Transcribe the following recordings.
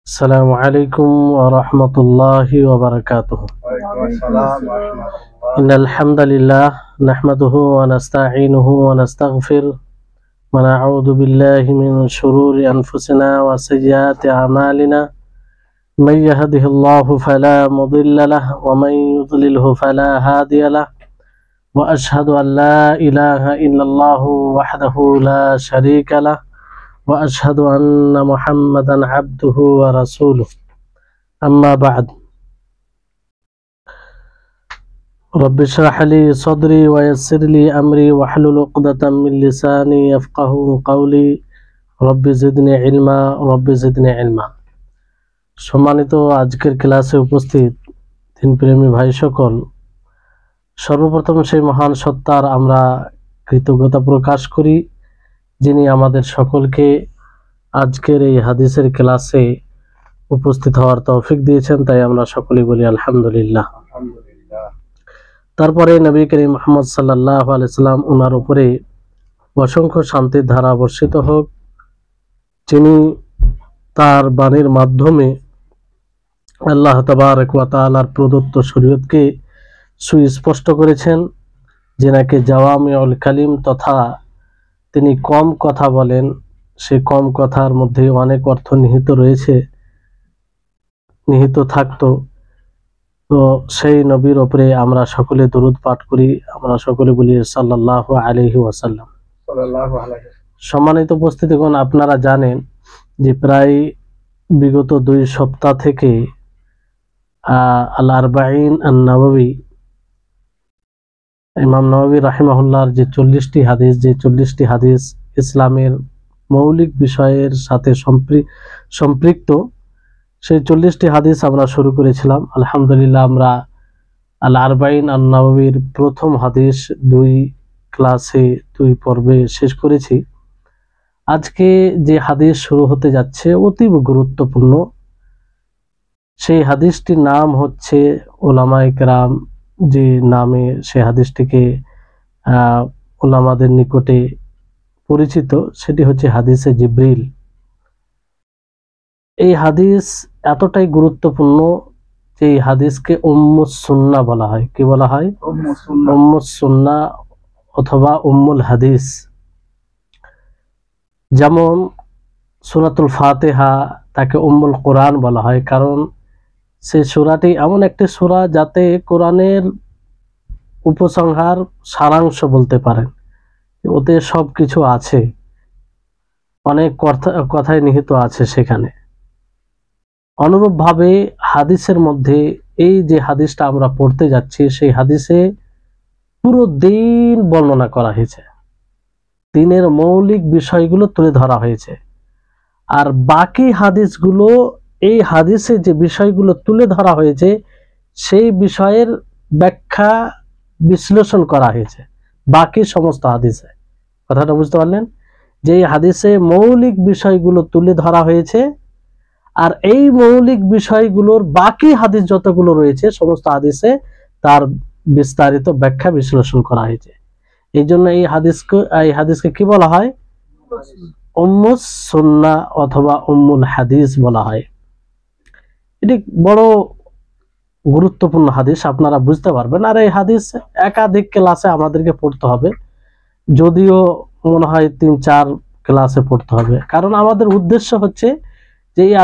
السلام عليكم ورحمة الله وبركاته. إن الحمد لله نحمده ونستعينه ونستغفره ونعوذ بالله من شرور أنفسنا وسيئات أعمالنا. من يهده الله فلا مضل له ومن يضلله فلا هادي له، وأشهد أن لا إله إلا الله وحده لا شريك له، وأشهد أن محمدا عبده ورسوله. أما بعد، رب اشرح لي صدري ويسر لي أمري واحلل عقدة من لساني يفقهوا قولي رب زدني علما رب زدني علما। সম্মানিত আজকের ক্লাসে উপস্থিত দিনপ্রেমী ভাই সকল, সর্বপ্রথম সেই মহান সত্তার আমরা কৃতজ্ঞতা প্রকাশ করি যিনি আমাদের সকলকে আজকের এই হাদিসের ক্লাসে উপস্থিত হওয়ার তৌফিক দিয়েছেন, তাই আমরা সকলেই বলি আলহামদুলিল্লাহ। তারপরে নবী করিম মুহাম্মদ সাল্লাল্লাহু আলাইহি সাল্লাম ওনার উপরে অসংখ্য শান্তির ধারা বর্ষিত হোক, যিনি তার বাণীর মাধ্যমে আল্লাহ তাবারক ওয়া তাআলার প্রদত্ত শরীয়তকে সুস্পষ্ট করেছেন, যিনাকে জাওয়ামিউল কালিম তথা তিনি কম কথা বলেন, সে কম কথার মধ্যে অনেক অর্থ নিহিত থাকতো। তো সেই নবীর উপরে আমরা সকলে দরুদ পাঠ করি, আমরা সকলে বলি সাল্লাল্লাহু আলাইহি ওয়াসাল্লাম। সম্মানিত উপস্থিতিগণ, আপনারা জানেন যে প্রায় বিগত 2 সপ্তাহ থেকে আল আরবাঈন আন নববী, ইমাম নববী রাহিমাহুল্লাহর যে 40টি হাদিস ইসলামের মৌলিক বিষয়ের সাথে সম্পৃক্ত, সেই 40টি হাদিস আমরা শুরু করেছিলাম। আলহামদুলিল্লাহ, আমরা আল আরবাঈন আন নববীর প্রথম হাদিস 2 পর্বে শেষ করেছি। আজকে যে হাদিস শুরু হতে যাচ্ছে অতীব গুরুত্বপূর্ণ। সেই হাদিসটির নাম হচ্ছে, উলামায়ে কেরাম যে নামে সে হাদিসটিকে উলামাদের নিকটে পরিচিত, সেটি হচ্ছে হাদিসে জিবরিল। এই হাদিস এতটাই গুরুত্বপূর্ণ যে এই হাদিসকে উম্মুস সুন্নাহ বলা হয়। কি বলা হয়? উম্মুস সুন্নাহ অথবা উম্মুল হাদিস। যেমন সূরাতুল ফাতিহা তাকে উম্মুল কোরআন বলা হয়, কারণ সেই সূরাটি এমন একটি সূরা যাতে কোরআনের উপসংহার সারাংশ বলতে পারেন, ওতে সব কিছু আছে, অনেক কথাই নিহিত আছে সেখানে। অনুরূপভাবে হাদিসের মধ্যে এই যে হাদিসটা আমরা পড়তে যাচ্ছি, সেই হাদিসে পুরো দিন বর্ণনা করা হয়েছে, দিনের মৌলিক বিষয়গুলো তুলে ধরা হয়েছে। আর বাকি হাদিসগুলো, এই হাদিসে যে বিষয়গুলো তুলে ধরা হয়েছে সেই বিষয়ের ব্যাখ্যা বিশ্লেষণ করা হয়েছে বাকি সমস্ত হাদিসে। কথাটা বুঝতে পারলেন? যে এই হাদিসে মৌলিক বিষয়গুলো তুলে ধরা হয়েছে, আর এই মৌলিক বিষয়গুলোর বাকি হাদিস যতগুলো রয়েছে সমস্ত হাদিসে তার বিস্তারিত ব্যাখ্যা বিশ্লেষণ করা হয়েছে। এই জন্য এই হাদিসকে কি বলা হয়? উম্মুস সুন্নাহ অথবা উম্মুল হাদিস বলা হয়। এটি বড় গুরুত্বপূর্ণ হাদিস, আপনারা বুঝতে পারবেন। আর এই হাদিস একাধিক ক্লাসে আমাদেরকে পড়তে হবে, যদিও মনে হয় 3-4 ক্লাসে পড়তে হবে, কারণ আমাদের উদ্দেশ্য হচ্ছে যে এই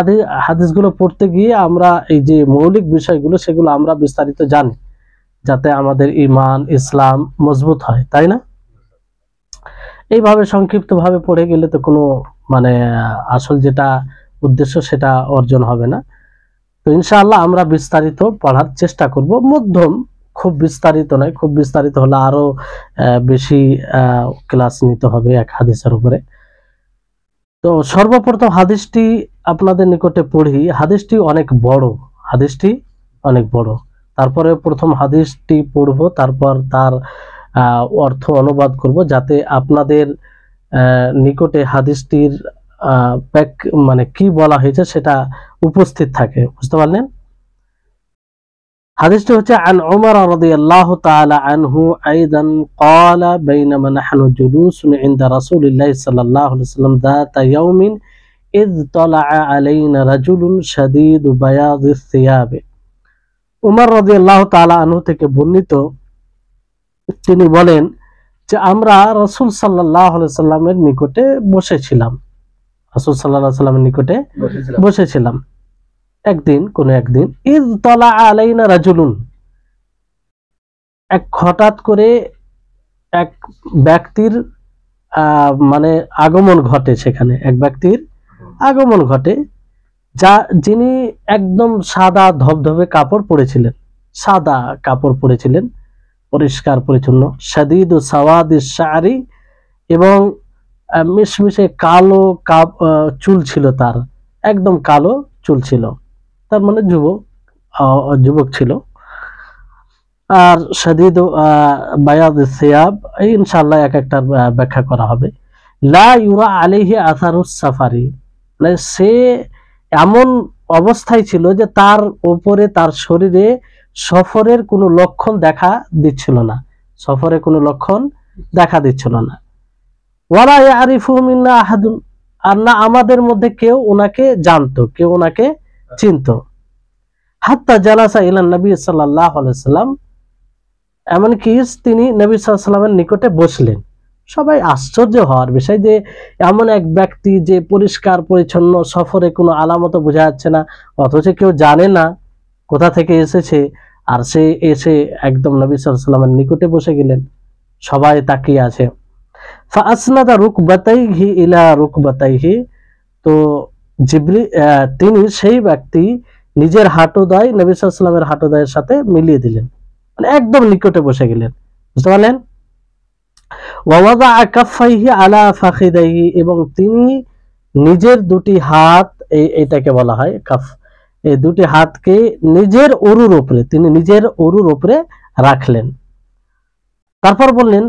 হাদিসগুলো পড়তে গিয়ে আমরা এই যে মৌলিক বিষয়গুলো সেগুলো আমরা বিস্তারিত জানি, যাতে আমাদের ঈমান ইসলাম মজবুত হয়, তাই না? এইভাবে সংক্ষিপ্তভাবে পড়ে গেলে তো কোনো আসল যেটা উদ্দেশ্য সেটা অর্জন হবে না। তো ইনশাআল্লাহ আমরা বিস্তারিত পড়ার চেষ্টা করব, মধ্যম, খুব বিস্তারিত নয়। খুব বিস্তারিত হলে আরো বেশি ক্লাস নিতে হবে এক হাদিসের উপরে। তো সর্বপ্রথম হাদিসটি আপনাদের নিকটে পড়ি। হাদিসটি অনেক বড়। তারপরে প্রথম হাদিসটি পড়ব, তারপর তার অর্থ অনুবাদ করব, যাতে আপনাদের নিকটে হাদিসটির কি বলা হয়েছে সেটা উপস্থিত থাকে। বুঝতে পারলেন? হাদিসটি হচ্ছে আন উমর রাদিয়াল্লাহু তাআলা আনহু আইদান ক্বালা বাইনামা নাহনু জুলুসুন ইনদা রাসূলিল্লাহি সাল্লাল্লাহু আলাইহি ওয়াসাল্লাম যাতা ইয়াউমিন ইয তালাআ আলাইনা রাজুলুন শাদীদু বায়াদিস সিয়াব। উমর রাদিয়াল্লাহু তাআলা আনহু থেকে বর্ণিত, তিনি বলেন যে আমরা রাসূল সাল্লাল্লাহু আলাইহি সাল্লামের নিকটে বসেছিলাম, রাসূল সাল্লাল্লাহু আলাইহি সাল্লামের নিকটে বসেছিলাম একদিন, ইয তালাআ আলাইনা রাজুলুন, এক হঠাৎ করে এক ব্যক্তির মানে আগমন ঘটে, সেখানে এক ব্যক্তির আগমন ঘটে, যিনি একদম সাদা ধবধবে কাপড় পরেছিলেন, সাদা কাপড় পরেছিলেন, পরিষ্কার পরিচ্ছন্ন, শাদীদু সাওয়াদিস শারি, এবং মিশমিশে কালো চুল ছিল তার, একদম কালো চুল ছিল, তার মানে যুবক ছিল। আর শাদীদু বায়াদিস সিয়াব, ইনশাআল্লাহ এক একটা ব্যাখ্যা করা হবে। লা ইউরা আলাইহি আসারুস সাফারি, মানে সে এমন অবস্থায় ছিল যে তার উপরে, তার শরীরে সফরের কোনো লক্ষণ দেখা দিচ্ছিল না, সফরের কোনো লক্ষণ দেখা দিচ্ছিল না। ওয়ালা ইয়ারিফু মিন্না আহাদুন, আর না আমাদের মধ্যে কেউ ওনাকে জানতো, কেউ ওনাকে চিনতো। হাত্তা জালাসা ইলা নবী সাল্লাল্লাহু আলাইহি সাল্লাম, এমনকি তিনি নবী সাল্লাল্লাহু আলাইহি সাল্লামের নিকটে বসলেন। সবাই আশ্চর্য হওয়ার বিষয় যে এমন এক ব্যক্তি যে পরিষ্কার পরিচ্ছন্ন, সফরে কোনো আলামত বোঝা যাচ্ছে না, অথচ কেউ জানে না কোথা থেকে এসেছে, আর সে এসে একদম নবী সাল্লাল্লাহু আলাইহি সাল্লামের নিকটে বসে গেলেন, সবাই তাকিয়ে আছে। ফাআসনাদা রুকবাতাইহি ইলা রুকবাতাইহি, তো তিনি সেই ব্যক্তি নিজের হাঁটুদয় নবী সাল্লাল্লাহু আলাইহি সাল্লামের হাঁটুদয়ের সাথে মিলিয়ে দিলেন, মানে একদম নিকটে বসে গেলেন, বুঝতে পারলেন। ওয়াওয়াদাআ কাফাইহি আলা ফাখিদাইহি, এবং তিনি নিজের দুটি হাত, এটাকে বলা হয় কাফ, এই দুটি হাতকে নিজের উরুর উপরে, তিনি নিজের উরুর উপরে রাখলেন। তারপর বললেন,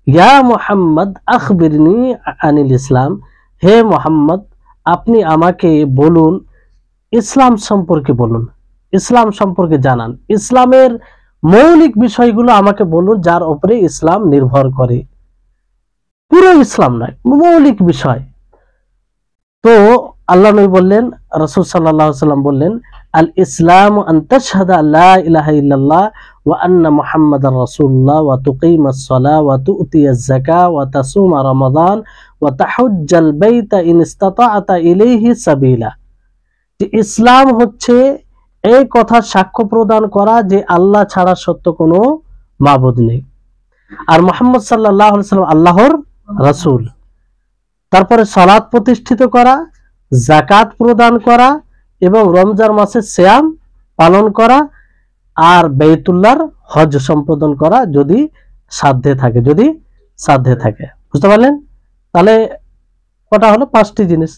ইয়া মুহাম্মদ আখবিরনি আনিল ইসলাম, হে মুহাম্মদ আপনি আমাকে বলুন, ইসলাম সম্পর্কে বলুন, ইসলাম সম্পর্কে জানান, ইসলামের মৌলিক বিষয়গুলো আমাকে বলুন, যার উপরে ইসলাম নির্ভর করে, পুরো ইসলাম নয়, মৌলিক বিষয়। তো আল্লাহ নবী বললেন, রাসূল সাল্লাল্লাহু আলাইহি সাল্লাম বললেন, আল ইসলামু আন তাশহাদা লা ইলাহা ইল্লাল্লাহ ওয়া আন্না মুহাম্মাদার রাসূলুল্লাহ ওয়া তুকিমাস সালাহ ওয়া তুতিয়াজ যাকাহ ওয়া তাসুমা রমাদান ওয়া তাহুজ্জাল বাইতা ইন ইসতাতা'তা ইলাইহি সাবিলা। যে ইসলাম হচ্ছে এই কথা সাক্ষ্য প্রদান করা যে আল্লাহ ছাড়া সত্য কোনো মাবুদ নেই, আর মুহাম্মদ সাল্লাল্লাহু আলাইহি সাল্লাম আল্লাহর রাসূল। তারপরে সালাত প্রতিষ্ঠিত করা, যাকাত প্রদান করা, এবং রমজান মাসে সিয়াম পালন করা, আর বাইতুল্লাহর হজ সম্পাদন করা যদি সাধ্যে থাকে, যদি সাধ্যে থাকে, বুঝতে পারলেন। তাহলে কটা হলো? 5টি জিনিস।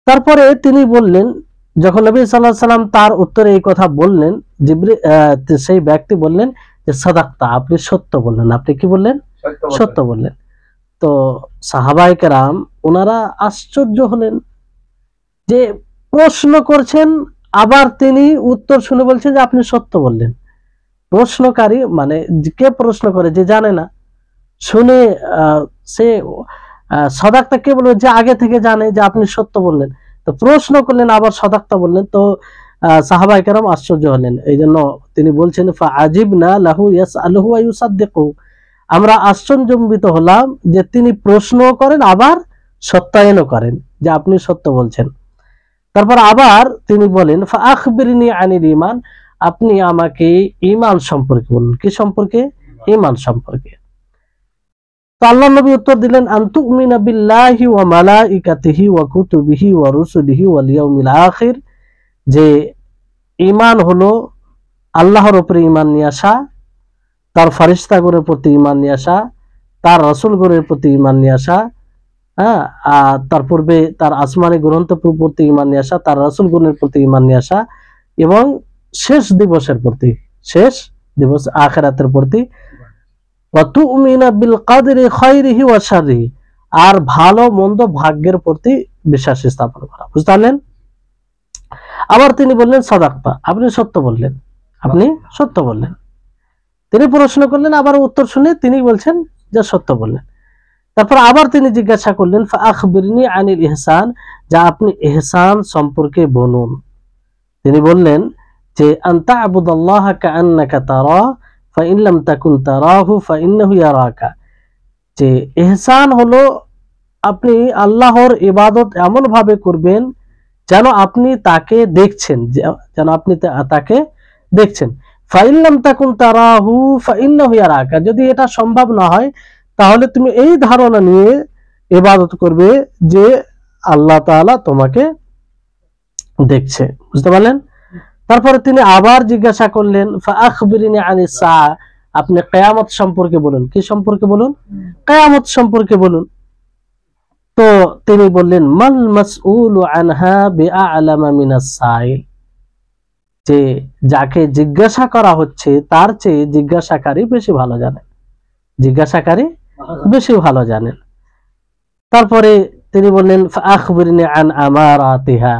তারপরে তিনি বললেন, যখন নবী সাল্লাল্লাহু আলাইহি সাল্লাম তার উত্তরে এই কথা বললেন, সেই ব্যক্তি বললেন যে সাদাক্তা, আপনি সত্য বললেন। আপনি কি বললেন? সত্য বললেন। তো সাহাবায়ে কেরাম ওনারা আশ্চর্য হলেন যে প্রশ্ন করছেন, আবার তিনি উত্তর শুনে বলছেন যে আপনি সত্য বললেন। প্রশ্নকারী মানে কে প্রশ্ন করে? যে জানে না, শুনে সে সাদাক্তা কে বলবে? যে আগে থেকে জানে যে আপনি সত্য বললেন। তো প্রশ্ন করলেন, আবার সাদাক্তা বললেন। তো সাহাবায়ে কেরাম আশ্চর্য হলেন। এই জন্য তিনি বলছেন, ফাআজিবনা লাহু ইয়াসআলুহু ওয়া ইউসাদ্দিকু, আমরা আশ্চর্যজনবিত হলাম যে তিনি প্রশ্নও করেন, আবার সত্যায়নও করেন যে আপনি সত্য বলছেন। তারপর আবার তিনি বলেন, ফাআখবিরনি আনিল ঈমান, আপনি আমাকে ঈমান সম্পর্কে বলুন। কি সম্পর্কে? ঈমান সম্পর্কে। তো আল্লাহর নবী উত্তর দিলেন, আনতুমিনা বিল্লাহি ওয়া মালাইকাতিহি ওয়া কুতুবিহি ওয়া রুসুলিহি ওয়াল ইয়াউমিল আখির, যে ঈমান হলো আল্লাহর উপরে ঈমান নিয়ে আসা, তার ফেরেশতাগণের প্রতি ঈমান নিয়ে আসা, তার রাসূলগণের প্রতি ঈমান নিয়ে আসা, তার পূর্বে তার আসমানি গ্রন্থের প্রতি ঈমান নিয়ে আসা, তার রাসূলগণের প্রতি ঈমান নিয়ে আসা, এবং শেষ দিবসের প্রতি, শেষ দিবস আখিরাতের প্রতি, ওয়া তুমিনা বিল কদরি খায়রিহি ওয়া শাররিহি, আর ভালো মন্দ ভাগ্যের প্রতি বিশ্বাস স্থাপন করা। বুঝলেন? আবার তিনি বললেন, সাদাক্তা, আপনি সত্য বললেন, আপনি সত্য বললেন। তিনি প্রশ্ন করলেন, আবার উত্তর শুনে তিনি বলছেন যে সত্য বললেন। তারপর আবার তিনি জিজ্ঞাসা করলেন ফাআখবিরনি আনিল ইহসান, যা আপনি ইহসান সম্পর্কে বলুন। তিনি বললেন যে আনতা আবুদাল্লাহ কাআন্নাকা তারা ফাইন লাম তাকুন তারাহু ফাইন্নাহু ইয়ারাকা, যে ইহসান হলো আপনি আল্লাহর ইবাদত এমন ভাবে করবেন যেন আপনি তাকে দেখছেন, যেন আপনি তাকে দেখছেন। ফাইন লাম তাকুন তারাহু ফাইন্নাহু ইয়ারাকা, যদি এটা সম্ভব না হয় তাহলে তুমি এই ধারণা নিয়ে ইবাদত করবে যে আল্লাহ তাআলা তোমাকে দেখছে। বুঝতে পারলেন? তারপরে তিনি আবার জিজ্ঞাসা করলেন ফাআখবিরনি আনিস সাআ, আপনি কিয়ামত সম্পর্কে বলুন। কি সম্পর্কে বলুন? কিয়ামত সম্পর্কে বলুন। তো তিনি বললেন মাল মাসউলু আনহা বিআ'লামা মিনাস সাইল, যে যাকে জিজ্ঞাসা করা হচ্ছে তার চেয়ে জিজ্ঞাসাকারী বেশি ভালো জানেন, জিজ্ঞাসাকারী বেশি ভালো জানেন। তারপরে তিনি বললেন ফাআখবিরনি আন আমারাতিহা,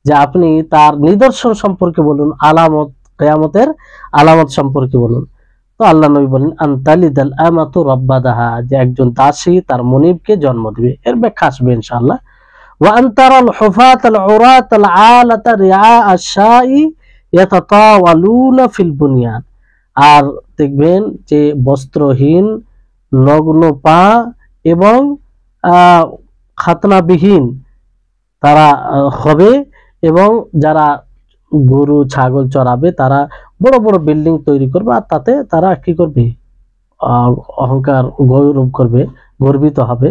যে আপনি তার নিদর্শন সম্পর্কে বলুন, আলামত, কিয়ামতের আলামত সম্পর্কে বলুন। তো আল্লাহ নবী বলেন আনতালিদাল আমাতু রাব্বাদাহা, যে একজন দাসী তার মনিবকে জন্ম দিবে। এর ব্যাখ্যা আসবে ইনশাআল্লাহ। ওয়া আনতারাল হুফাতাল উরাতাল আলাতা রিআ আশ-শাই ইয়াতাতাওয়ালুনা ফিল বুনিয়ান, আর দেখবেন যে বস্ত্রহীন, নগ্ন পা এবং খাতনাবিহীন তারা হবে, এবং যারা গরু ছাগল চড়াবে তারা বড় বড় বিল্ডিং তৈরি করবে, আর তাতে তারা কি করবে? অহংকার, গৌরব করবে, গর্বিত হবে।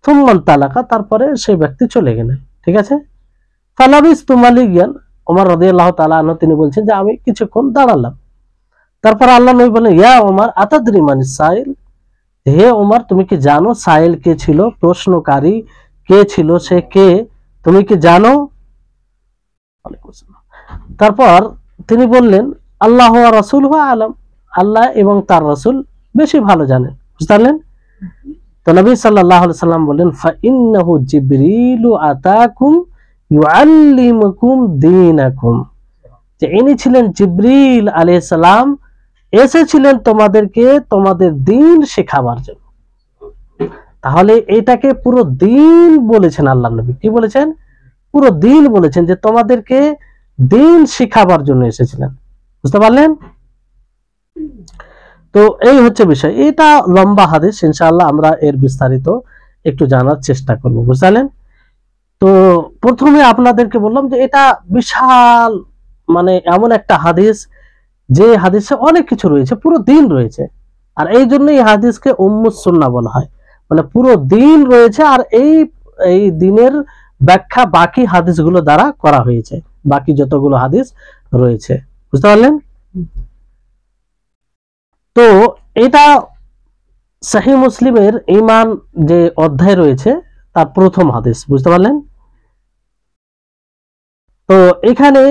থুম্মান তালাকা, তারপরে সেই ব্যক্তি চলে গেলেন। ঠিক আছে? ফালাবিস্তু মালিয়ান, ওমর রাদিয়াল্লাহু তাআলা আনহু তিনি বলছেন যে আমি কিছুক্ষণ দাঁড়ালাম। তারপর আল্লাহ নবী বলেন ইয়া ওমর আতাদরি মানিস সাইল, হে ওমর তুমি কি জানো সাইল কে ছিল? প্রশ্নকারী কে ছিল? সে কে তুমি কি জানো? তারপর তিনি বললেন আল্লাহ ওয়া রাসূলুহু আ'লাম, আল্লাহ এবং তার রাসূল বেশি ভালো জানেন। বুঝতে পারলেন? তো নবী সাল্লাল্লাহু আলাইহি সাল্লাম বললেন ফাইন্নাহু জিবরিলু আতাকুম ইউআল্লিমুকুম দীনাকুম, যে ইনি ছিলেন জিবরিল আলাইহিস সালাম, এসেছিলেন তোমাদেরকে তোমাদের দ্বীন শেখাবার জন্য। তাহলে এটাকে পুরো দ্বীন বলেছেন আল্লাহ নবী। কি বলেছেন? পুরো দ্বীন বলেছেন, যে তোমাদেরকে দ্বীন শিখাবার জন্য এসেছিলেন। বুঝতে পারলেন? তো এই হচ্ছে বিষয়। এটা লম্বা হাদিস, ইনশাআল্লাহ আমরা এর বিস্তারিত একটু জানার চেষ্টা করব। বুঝলেন? তো প্রথমে আপনাদেরকে বললাম যে এটা বিশাল, মানে এমন একটা হাদিস যে হাদিসে অনেক কিছু রয়েছে, পুরো দিন রয়েছে। আর এই জন্য এই হাদিসকে উম্মুস সুন্নাহ বলা হয়, মানে পুরো দিন রয়েছে। আর এই দিনের ব্যাখ্যা বাকি হাদিসগুলো দ্বারা করা হয়েছে, বাকি যতগুলো হাদিস রয়েছে। বুঝতে পারলেন? তো এটা সহিহ মুসলিমের ঈমান যে অধ্যায় রয়েছে তার প্রথম হাদিস। বুঝতে পারলেন? তো এখানে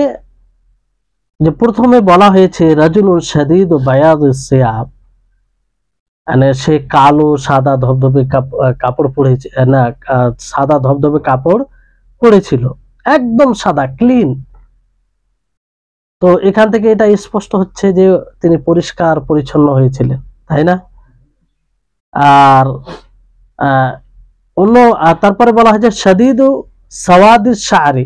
যে প্রথমে বলা হয়েছে রাজুলুন শাদীদ বায়াদিস সিয়াব, মানে সে কালো সাদা ধবধবে কাপড় পরেছে, না সাদা ধবধবে কাপড় পরেছিল, একদম সাদা ক্লিন। তো এখান থেকে এটা স্পষ্ট হচ্ছে যে তিনি পরিষ্কার পরিচ্ছন্ন হয়েছিলেন, তাই না? আর তারপরে বলা হয়েছে শাদীদু সাওয়াদিস শা'রি,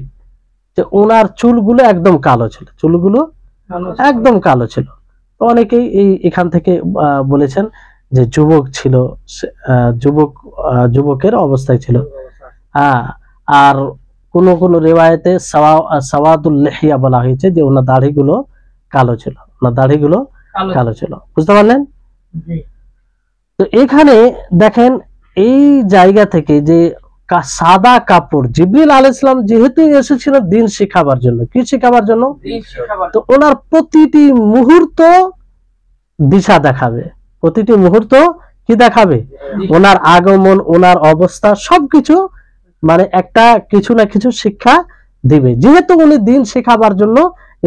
যে ওনার চুলগুলো একদম কালো ছিল, চুলগুলো একদম কালো ছিল। তো অনেকেই এখান থেকে বলেছেন যে যুবক ছিল, যুবকের অবস্থায় ছিল। আর কোন কোন রিওয়ায়েতে সাওয়াদুল লিহিয়া বলা হয়েছে, যে ওনার দাড়িগুলো কালো ছিল, ওনার দাড়িগুলো কালো ছিল। বুঝতে পারলেন? তো এখানে দেখেন এই জায়গা থেকে যে সাদা কাপড়, জিবরিল আলাইহিস সালাম যেহেতু এসেছিলেন দ্বীন শিখাবার জন্য, কি শিখাবার জন্য? তো ওনার প্রতিটি মুহূর্ত দিশা দেখাবে, প্রতিটি মুহূর্ত কি দেখাবে? ওনার আগমন, ওনার অবস্থা, সবকিছু মানে একটা কিছু না কিছু শিক্ষা দিবে, যেহেতু উনি দ্বীন শেখাবার জন্য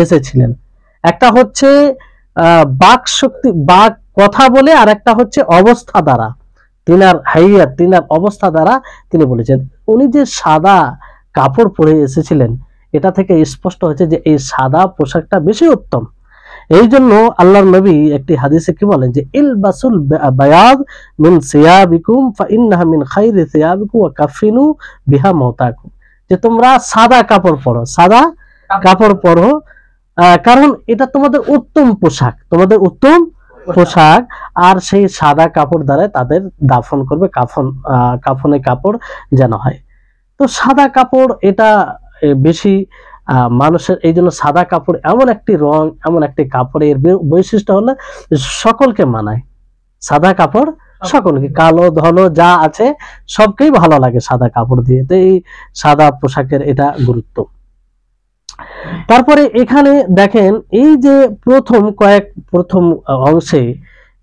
এসেছিলেন। একটা হচ্ছে বাক শক্তি, বাক কথা বলে, আর একটা হচ্ছে অবস্থা দ্বারা, তিনার হাইয়াত, তিনার অবস্থা দ্বারা তিনি বলেছেন। উনি যে সাদা কাপড় পরে এসেছিলেন, এটা থেকে স্পষ্ট হচ্ছে যে এই সাদা পোশাকটা বেশি উত্তম। এই জন্য আল্লাহর নবী একটি হাদিসে কি বলেন যে ইলবাসুল বায়াদ মিন সিয়াবিকুম ফাইন্নাহা মিন খাইরি সিয়াবিকুম ওয়া কাফিনু বিহা মাউতাকুম, যে তোমরা সাদা কাপড় পরো, সাদা কাপড় পরো, কারণ এটা তোমাদের উত্তম পোশাক, তোমাদের উত্তম পোশাক। আর সেই সাদা কাপড় দ্বারা তাদের দাফন করবে, কাফনে কাপড় যেন হয়। তো সাদা কাপড় এটা বেশি মানুষের, এই জন্য সাদা কাপড় এমন একটি রং, এমন একটি কাপড়ের বৈশিষ্ট্য হলো সকলকে মানায়। সাদা কাপড় সকলকে, কালো ধলো যা আছে সবকেই ভালো লাগে সাদা কাপড় দিয়ে। তো এই সাদা পোশাকের এটা গুরুত্ব। তারপরে এখানে দেখেন এই যে প্রথম অংশে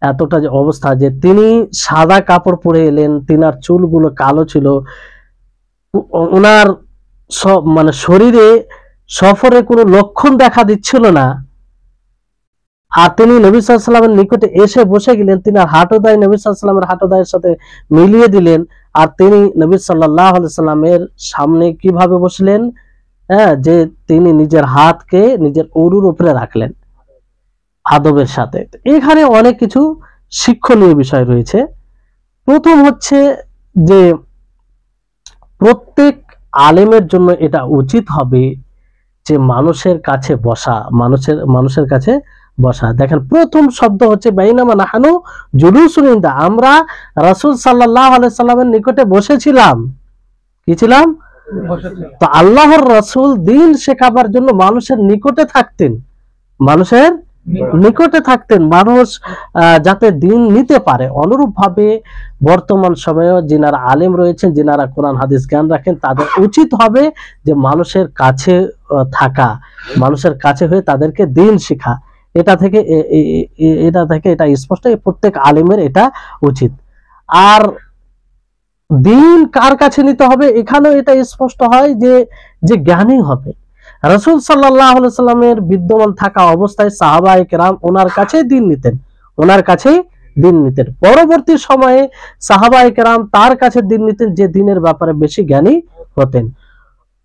এতটা যে অবস্থা, যে তিনি সাদা কাপড় পরে এলেন, তিনার চুলগুলো কালো ছিল, ওনার সব মানে শরীরে সফরে কোনো লক্ষণ দেখা দিচ্ছিল না, আর তিনি নবী সাল্লাল্লাহু আলাইহি ওয়াসাল্লামের নিকটে এসে বসে গেলেন, তিনি হাঁটুদায় নবী সাল্লাল্লাহু আলাইহি ওয়াসাল্লামের হাঁটুদায়ের সাথে মিলিয়ে দিলেন, আর তিনি নবী সাল্লাল্লাহু আলাইহি ওয়াসাল্লামের সামনে কিভাবে বসলেন, হ্যাঁ, যে তিনি নিজের হাতকে নিজের উরুর উপরে রাখলেন আদবের সাথে। এখানে অনেক কিছু শিক্ষণীয় বিষয় রয়েছে। প্রথম হচ্ছে যে প্রত্যেক আলেমের জন্য এটা উচিত হবে যে মানুষের কাছে বসা, মানুষের কাছে বসা। দেখেন প্রথম শব্দ হচ্ছে বাইনামা নাহানু জুলুসুন ইনদা, আমরা রাসূল সাল্লাল্লাহু আলাইহি সাল্লামের নিকটে বসেছিলাম। কি ছিলাম? তো আল্লাহর রাসূল দ্বীন শেখাবার জন্য মানুষের নিকটে থাকতেন, মানুষের নিকটে থাকতেন, মানুষ যাতে দ্বীন নিতে পারে। অনুরূপ ভাবে বর্তমান সময়েও যিনারা আলেম রয়েছেন, যিনারা কোরআন হাদিস জ্ঞান রাখেন, তাদের উচিত হবে যে মানুষের কাছে থাকা, মানুষের কাছে হয়ে তাদেরকে দ্বীন শেখা। এটা থেকে এটা স্পষ্ট, প্রত্যেক আলেমের এটা উচিত। আর দ্বীন কার কাছে নিতে হবে, এখানেও এটা স্পষ্ট হয় যে জ্ঞানী হবে। রাসূল সাল্লাল্লাহু আলাইহি সাল্লামের বিদ্যমান থাকা অবস্থায় সাহাবায়ে কেরাম ওনার কাছে দ্বীন নিতেন, ওনার কাছে দ্বীন নিতেন। পরবর্তী সময়ে সাহাবায়ে কেরাম তার কাছে দ্বীন নিতেন যে দ্বীনের ব্যাপারে বেশি জ্ঞানী হতেন।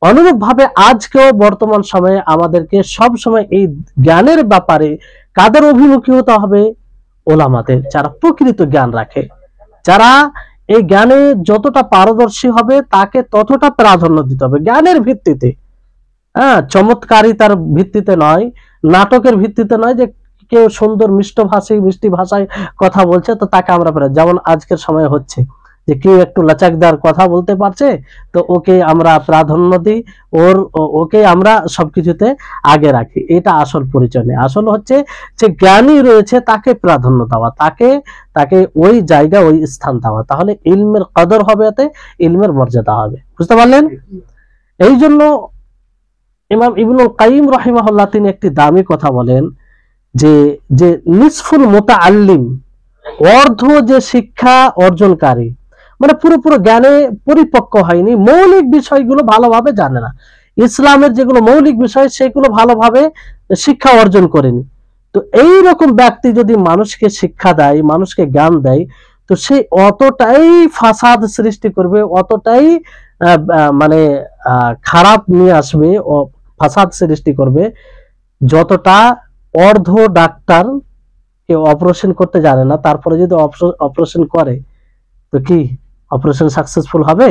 অনুরূপ ভাবে আজকেও বর্তমান সময়ে আমাদেরকে সব সময় এই জ্ঞানের ব্যাপারে কাদের অভিমুখী হতে হবে? ওলামাদের, যারা প্রকৃত জ্ঞান রাখে, যারা এই জ্ঞানে যতটা পারদর্শী হবে তাকে ততটা প্রাধান্য দিতে হবে জ্ঞানের ভিত্তিতে। হ্যাঁ, চমৎকারিতার ভিত্তিতে নয়, নাটকের ভিত্তিতে নয়, যে কেউ সুন্দর মিষ্টি ভাষায় কথা বলছে তো তাকে আমরা, যেমন আজকের সময় হচ্ছে যে কেউ একটু লাচাকদার কথা বলতে পারছে তো ওকে আমরা প্রাধান্য দিই, ওকে আমরা সবকিছুতে আগে রাখি। এটা আসল পরিচয় নেই। আসল হচ্ছে যে জ্ঞানী রয়েছে তাকে প্রাধান্য দেওয়া, তাকে ওই জায়গা, ওই স্থান দেওয়া, তাহলে ইলমের কদর হবে, এতে ইলমের মর্যাদা হবে। বুঝতে পারলেন? এই জন্য ইমাম ইবনুল কাইয়িম রাহিমাহুল্লাহ তিনি একটি দামি কথা বলেন যে নিসফুল মুতাআল্লিম, অর্ধ যে শিক্ষা অর্জনকারী, মানে পুরোপুরি জ্ঞানে পরিপক্ক হয়নি, মৌলিক বিষয়গুলো ভালোভাবে জানে না, ইসলামের যেগুলো মৌলিক বিষয় সেগুলো ভালোভাবে শিক্ষা অর্জন করেনি। তো এই রকম ব্যক্তি যদি মানুষকে শিক্ষা দেয়, মানুষকে জ্ঞান দেয়, তো সে অতটাই ফাসাদ সৃষ্টি করবে, অতটাই মানে খারাপ নিয়ে আসবে, ফাসাদ সৃষ্টি করবে, যতটা অর্ধ ডাক্তার কেউ অপারেশন করতে জানে না, তারপরে যদি অপারেশন করে তো কি অপারেশন সাকসেসফুল হবে?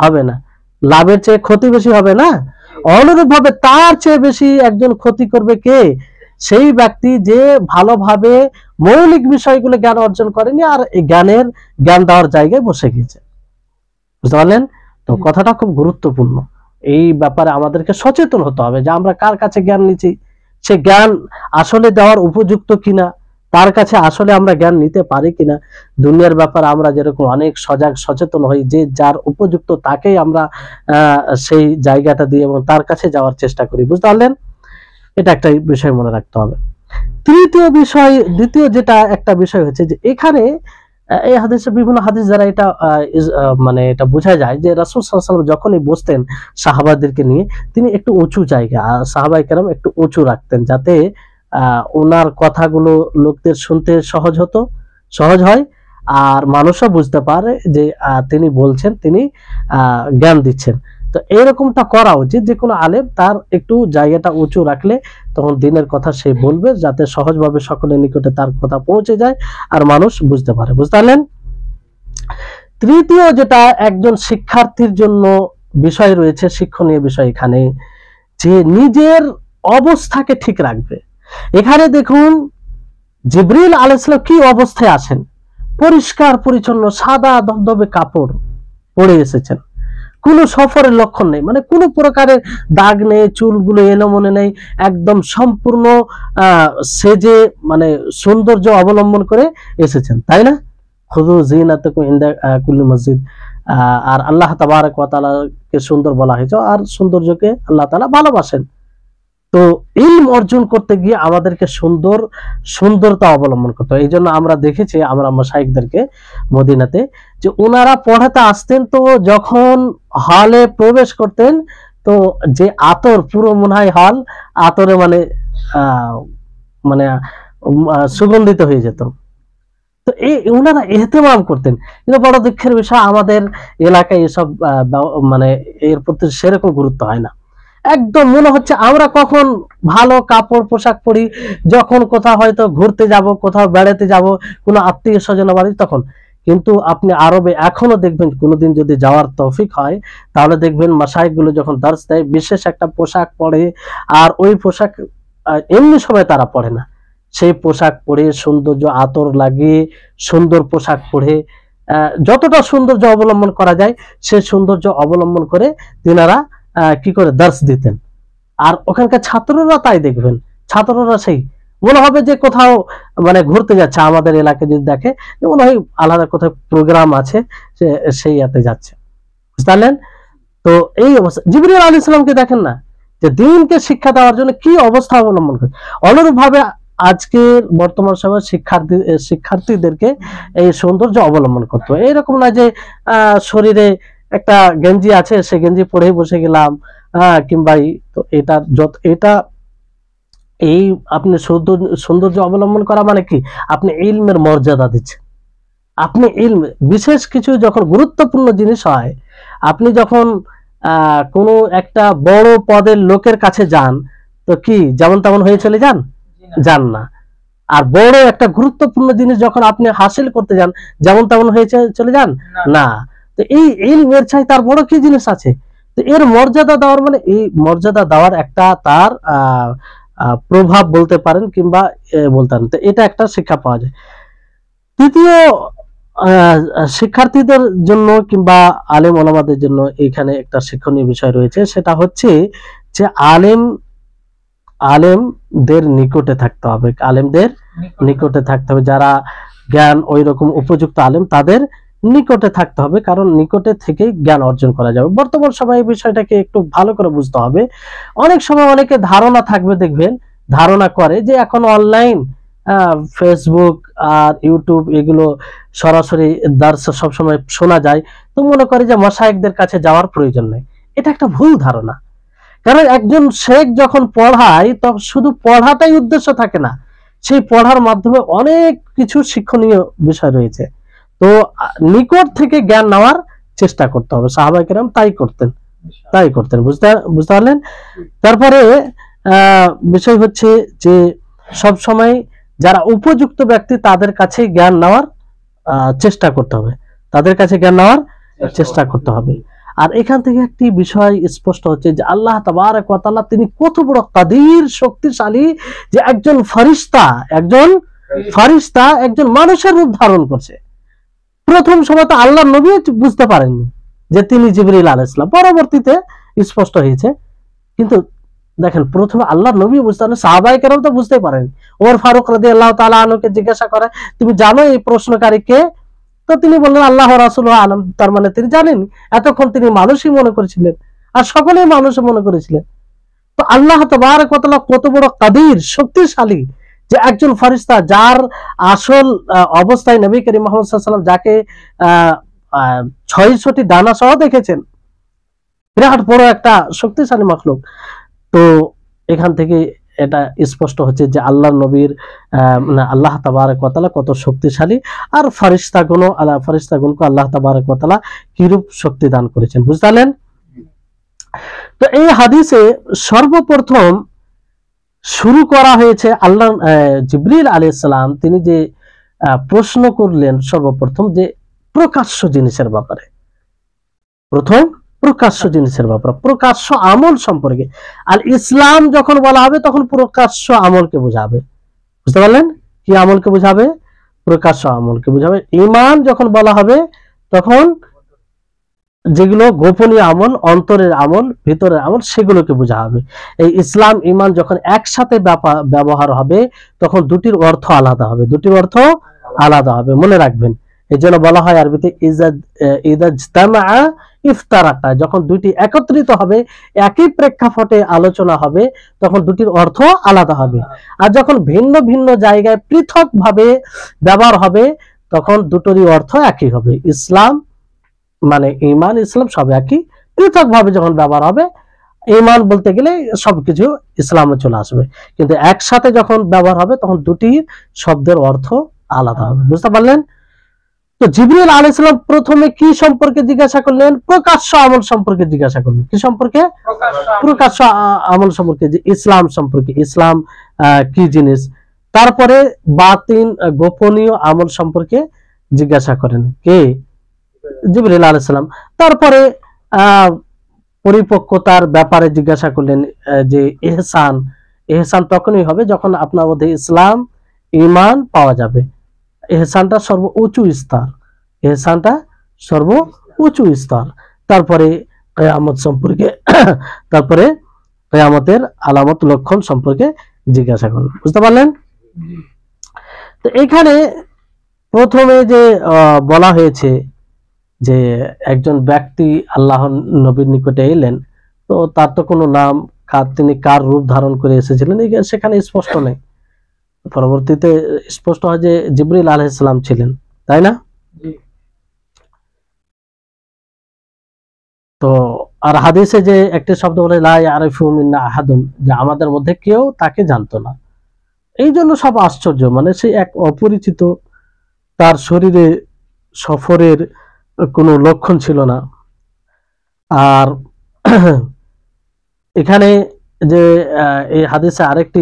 হবে না। লাভের চেয়ে ক্ষতি বেশি হবে না? অনুরূপ ভাবে তার চেয়ে বেশি একজন ক্ষতি করবে কে? সেই ব্যক্তি যে ভালোভাবে মৌলিক বিষয়গুলো জ্ঞান অর্জন করেনি আর এই জ্ঞান দেওয়ার জায়গায় বসে গেছে। বুঝতে পারলেন? তো কথাটা খুব গুরুত্বপূর্ণ। এই ব্যাপারে আমাদেরকে সচেতন হতে হবে যে আমরা কার কাছে জ্ঞান নিচ্ছি, সে জ্ঞান আসলে দেওয়ার উপযুক্ত কিনা, তার কাছে আসলে আমরা জ্ঞান নিতে পারি কিনা। দুনিয়ার ব্যাপারে আমরা যেরকম অনেক সজাগ সচেতন হই, যে যার উপযুক্ত তাকেই আমরা সেই জায়গাটা দিয়ে এবং তার কাছে যাওয়ার চেষ্টা করি। বুঝতে পারলেন? এটা একটা বিষয় মনে রাখতে হবে। দ্বিতীয় যেটা একটা বিষয় হচ্ছে যে এখানে এই হাদিসে, বিভিন্ন হাদিস যারা এটা মানে এটা বোঝা যায় যে রাসূল সাল্লাল্লাহু আলাইহি ওয়াসাল্লাম যখনই বসতেন সাহাবাদেরকে নিয়ে, তিনি একটু উঁচু জায়গা, সাহাবায়ে কেরাম একটু উঁচু রাখতেন, যাতে ওনার কথাগুলো লোকদের শুনতে সহজ হয়, আর মানুষও বুঝতে পারে যে তিনি বলছেন, তিনি জ্ঞান দিচ্ছেন। তো এরকমটা করা উচিত, যে কোনো আলেম তার একটু জায়গাটা উঁচু রাখলে তখন দিনের কথা সে বলবে, যাতে সহজভাবে সকলের নিকটে তার কথা পৌঁছে যায় আর মানুষ বুঝতে পারে। বুঝতে পারলেন? তৃতীয় যেটা একজন শিক্ষার্থীর জন্য বিষয় রয়েছে, শিক্ষণীয় বিষয় এখানে, যে নিজের অবস্থাকে ঠিক রাখবে। এখানে দেখুন জিবরিল আলাইহিস সালাম কি অবস্থায় আসেন, পরিষ্কার পরিচ্ছন্ন সাদা ধবধবে কাপড় পরে এসেছেন, কোনো সফরের লক্ষণ নেই, মানে কোনো প্রকারের দাগ নেই, চুলগুলো এলোমেলো নেই, একদম সম্পূর্ণ সেজে মানে সৌন্দর্য অবলম্বন করে এসেছেন, তাই না? খুযু যিনাতাকুম ইনদা কুল্লি মসজিদ। আর আল্লাহ তাবারক ওয়া তাআলাকে সুন্দর বলা হয়েছে, আর সৌন্দর্যকে আল্লাহ তাআলা ভালোবাসেন। তো ইলম অর্জন করতে গিয়ে আমাদেরকে সুন্দরতা অবলম্বন করতে হয়। এই জন্য আমরা দেখেছি আমরা মাশায়েখদেরকে মদিনাতে, যে ওনারা পড়াতে আসতেন, তো যখন হলে প্রবেশ করতেন তো যে আতর, পুরো মনে হয় হল আতরে মানে মানে সুগন্ধিত হয়ে যেত। তো এই ওনারা ইহতেমাম করতেন। কিন্তু বড় দুঃখের বিষয়, আমাদের এলাকায় এসব মানে এর প্রতি সেরকম গুরুত্ব হয় না। একদম মনে হচ্ছে আমরা কখন ভালো কাপড় পোশাক পরি, যখন কোথাও হয়তো ঘুরতে যাব, কোথাও বেড়াতে যাব, কোনো আত্মীয় স্বজন বাড়ি, তখন। কিন্তু আপনি আরবে এখনো দেখবেন, কোনোদিন যদি যাওয়ার তৌফিক হয় তাহলে দেখবেন মাশায়েখগুলো যখন দর্স দেয় বিশেষ একটা পোশাক পরে, আর ওই পোশাক এমনি সময় তারা পরে না, সেই পোশাক পরে সৌন্দর্য আতর লাগিয়ে সুন্দর পোশাক পরে যতটা সৌন্দর্য অবলম্বন করা যায় সেই সৌন্দর্য অবলম্বন করে তিনারা কি করে দর্স দিতেন। আর ওখানকার ছাত্ররা তাই দেখবেন, ছাত্ররা সেই মনে হবে যে কোথাও মানে ঘুরতে যাচ্ছে, আমাদের এলাকায় যদি দেখে মনে হয় আলাদা কোথাও প্রোগ্রাম আছে, সেই ইয়াতে যাচ্ছে। বুঝতে পারলেন? তো এই অবস্থা জিবরিল আলাইহিস সালামকে দেখেন না, যে দিনকে শিক্ষা দেওয়ার জন্য কি অবস্থা অবলম্বন করে। অনুরূপ ভাবে আজকের বর্তমান সময় শিক্ষার্থীদেরকে এই সৌন্দর্য অবলম্বন করতে হবে। এইরকম না যে শরীরে একটা গেঞ্জি আছে, সে গেঞ্জি পরেই বসে গেলাম, কিংবা তো এটা এই আপনি সৌন্দর্য অবলম্বন করা মানে কি, আপনি ইলমের মর্যাদা দিচ্ছেন। আপনি ইলম বিশেষ কিছু যখন গুরুত্বপূর্ণ জিনিস হয়, আপনি যখন কোনো একটা বড় পদের লোকের কাছে যান, তো কি যেমন তেমন হয়ে চলে যান না। আর বড় একটা গুরুত্বপূর্ণ জিনিস যখন আপনি হাসিল করতে যান, যেমন তেমন হয়ে চলে যান না। তো এই ইলমের চাই তার বড় কি জিনিস আছে। তো এর মর্যাদা দেওয়ার মানে এই মর্যাদা দেওয়ার একটা তার প্রভাব বলতে পারেন, কিংবা বলতে পারেন। তো এটা একটা শিক্ষা পাওয়া যায়। তৃতীয় শিক্ষার্থীদের জন্য কিংবা আলেম ওলামাদের জন্য এখানে একটা শিক্ষণীয় বিষয় রয়েছে, সেটা হচ্ছে যে আলেমদের নিকটে থাকতে হবে, আলেমদের নিকটে থাকতে হবে। যারা জ্ঞান ওই রকম উপযুক্ত আলেম, তাদের নিকটে থাকতে হবে, কারণ নিকটে থেকেই জ্ঞান অর্জন করা যাবে। বর্তমান সময়ে এই বিষয়টাকে একটু ভালো করে বুঝতে হবে। অনেক সময় অনেকে ধারণা থাকবে, দেখবেন ধারণা করে যে এখন অনলাইন ফেসবুক আর ইউটিউব এগুলো সরাসরি দার্স সবসময় শোনা যায়, তো মনে করে যে মাশায়েখদের কাছে যাওয়ার প্রয়োজন নেই। এটা একটা ভুল ধারণা। কারণ একজন শেখ যখন পড়ায়, তখন শুধু পড়াটাই উদ্দেশ্য থাকে না, সেই পড়ার মাধ্যমে অনেক কিছু শিক্ষণীয় বিষয় রয়েছে। তো নিকট থেকে জ্ঞান নেওয়ার চেষ্টা করতে হবে। সাহাবায়ে কেরাম তাই করতেন। বুঝতে পারলেন? তারপরে বিষয় হচ্ছে যে সব সময় যারা উপযুক্ত ব্যক্তি তাদের কাছে জ্ঞান নেওয়ার চেষ্টা করতে হবে, চেষ্টা করতে হবে। আর এখান থেকে একটি বিষয় স্পষ্ট হচ্ছে যে আল্লাহ তাবারক ওয়া তাআলা তিনি কত বড় কাদির, শক্তিশালী, যে একজন ফেরেশতা একজন মানুষের রূপ ধারণ করছে। প্রথম সময় তো আল্লাহর নবী বুঝতে পারেননি যে তিনি জিবরিল আলাইহিস সালাম, পরবর্তীতে স্পষ্ট হয়েছে। কিন্তু দেখেন, প্রথমে আল্লাহর নবী বুঝতে পারেন, সাহাবায়ে কেরাম তো বুঝতেই পারেন। ওমর ফারুক রাদিয়াল্লাহু তাআলা আনহুকে জিজ্ঞাসা করে, তুমি জানো এই প্রশ্নকারী কে? তো তিনি বললেন আল্লাহ ওয়া রাসূলুহু আলাম। তার মানে তিনি জানেন। এতক্ষণ তিনি মানুষই মনে করেছিলেন, আর সকলেই মানুষ মনে করেছিলেন। তো আল্লাহ তাবারক ওয়া তাআলা কত বড় কাদির, শক্তিশালী, যে একজন ফেরেশতা যার আসল অবস্থায় নবী করিম মুহাম্মদ সাল্লাল্লাহু আলাইহি ওয়াসাল্লাম যাকে 6টি ডানা সহ দেখেছেন, বিরাট বড় একটা শক্তিশালী মাখলুক। তো এখান থেকে এটা স্পষ্ট হচ্ছে যে আল্লাহর নবীর আল্লাহ তাবারক ওয়া তাআলা কত শক্তিশালী, আর ফেরেশতাগণকে আল্লাহ তাবারক ওয়া তাআলা কিরূপ শক্তি দান করেছেন। বুঝতে পারলেন? তো এই হাদিসে সর্বপ্রথম শুরু করা হয়েছে আল্লাহ জিবরিল আলাইহিস সালাম তিনি যে প্রশ্ন করলেন সর্বপ্রথম যে প্রকাশ্য জিনিসের ব্যাপারে, প্রথম প্রকাশ্য জিনিসের ব্যাপারে, প্রকাশ্য আমল সম্পর্কে। আর ইসলাম যখন বলা হবে তখন প্রকাশ্য আমলকে বোঝাবে, বুঝতে পারলেন? কি আমলকে বোঝাবে? প্রকাশ্য আমলকে বোঝাবে। ঈমান যখন বলা হবে তখন যেগুলো গোপনীয় আমল, অন্তরের আমল, ভিতরের আমল, সেগুলোকে বোঝা হবে। এই ইসলাম ঈমান যখন একসাথে ব্যবহার হবে তখন দুটির অর্থ আলাদা হবে, দুটির অর্থ আলাদা হবে, মনে রাখবেন। এই জন্য বলা হয় আরবিতে ইজাজতামাআ ইফতারাকা, যখন দুটি একত্রিত হবে, একই প্রেক্ষাপটে আলোচনা হবে, তখন দুটির অর্থ আলাদা হবে। আর যখন ভিন্ন ভিন্ন জায়গায় পৃথক ভাবে ব্যবহার হবে তখন দুটোরই অর্থ একই হবে। ইসলাম মানে ঈমান, ইসলাম সব একই, পৃথক ভাবে যখন ব্যবহার হবে, ঈমান বলতে গেলে সবকিছু ইসলামে চলে আসবে, কিন্তু একসাথে যখন ব্যবহার হবে তখন দুটি শব্দের অর্থ আলাদা হবে, বুঝতে পারলেন? তো জিবরিল আলাইহিস সালাম প্রথমে কি সম্পর্কে জিজ্ঞাসা করলেন? প্রকাশ্য আমল সম্পর্কে জিজ্ঞাসা করলেন। কি সম্পর্কে? প্রকাশ্য আমল সম্পর্কে, যে ইসলাম সম্পর্কে, ইসলাম কি জিনিস। তারপরে বাতিন গোপনীয় আমল সম্পর্কে জিজ্ঞাসা করেন কে? জিবরিল আলাইহিস সালাম। তারপরে পরিপক্কতার ব্যাপারে জিজ্ঞাসা করলেন, যে ইহসান, ইহসান তখনই হবে যখন আপনার মধ্যে ইসলাম ঈমান পাওয়া যাবে। ইহসানটা সর্বোচ্চ স্তর, ইহসানটা সর্বোচ্চ স্তর। তারপরে কিয়ামত সম্পর্কে, তারপরে কিয়ামতের আলামত লক্ষণ সম্পর্কে জিজ্ঞাসা করলেন, বুঝতে পারলেন? তো এখানে প্রথমে যে বলা হয়েছে যে একজন ব্যক্তি আল্লাহ নবীর নিকটে এলেন, তো তার তো কোনো নাম, তিনি কার রূপ ধারণ করে এসেছিলেন সেখানে স্পষ্ট নেই। পরবর্তীতে স্পষ্ট হয় যে জিবরিল আলাইহিস সালাম ছিলেন, তাই না? তো আর হাদিসে যে একটি শব্দ বলে লা ইয়ারিফু মিন্না আহাদুন, যে আমাদের মধ্যে কেউ তাকে জানতো না। এই জন্য সব আশ্চর্য, মানে সে এক অপরিচিত, তার শরীরে সফরের কোনো লক্ষণ ছিল না। আর এখানে যে এই হাদিসে আরেকটি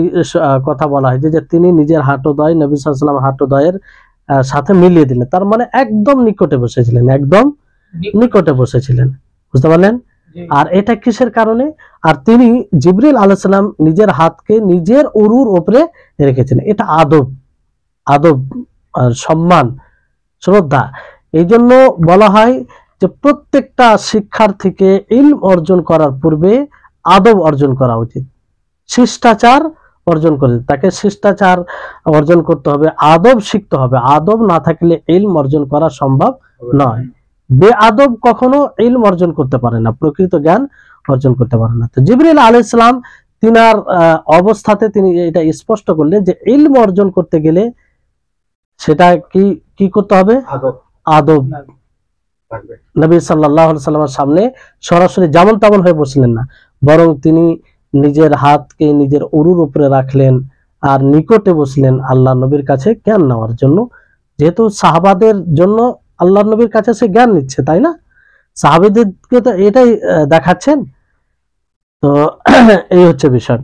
কথা বলা হয় যে তিনি নিজের হাঁটুদ্বয় নবী সাল্লাল্লাহু আলাইহি ওয়াসাল্লাম হাঁটুদ্বয়ের সাথে মিলিয়ে দিলেন, তার মানে একদম নিকটে বসেছিলেন, একদম নিকটে বসেছিলেন, বুঝতে পারলেন? আর এটা কিসের কারণে? আর তিনি জিবরিল আলাইহিস সালাম নিজের হাতকে নিজের উরুর উপরে রেখেছেন, এটা আদব, আদব, সম্মান, শ্রদ্ধা। এই জন্য বলা হয় যে প্রত্যেকটা শিক্ষার্থীকে ইলম অর্জন করার পূর্বে আদব অর্জন করা উচিত, শিষ্টাচার অর্জন করে, তাকে শিষ্টাচার অর্জন করতে হবে, আদব শিখতে হবে। আদব না থাকলে ইলম অর্জন করা সম্ভব নয়। বেআদব কখনো ইলম অর্জন করতে পারে না, প্রকৃত জ্ঞান অর্জন করতে পারে না। তো জিবরিল আলাইহিস সালাম তিনার অবস্থাতে তিনি এটা স্পষ্ট করলেন যে ইলম অর্জন করতে গেলে সেটা কি করতে হবে? আদব। নবী সাল্লাল্লাহু আলাইহি ওয়াসাল্লামের সামনে সরাসরি যেমন তেমন হয়ে বসলেন না, বরং তিনি নিজের হাতকে নিজের উরুর উপরে রাখলেন আর নিকটে বসলেন আল্লাহ নবীর কাছে জ্ঞান নেওয়ার জন্য। যেহেতু সাহাবাদের জন্য আল্লাহ নবীর কাছে সে জ্ঞান নিচ্ছে, তাই না? সাহাবীদেরকে তো এটাই দেখাচ্ছেন। তো এই হচ্ছে বিষয়।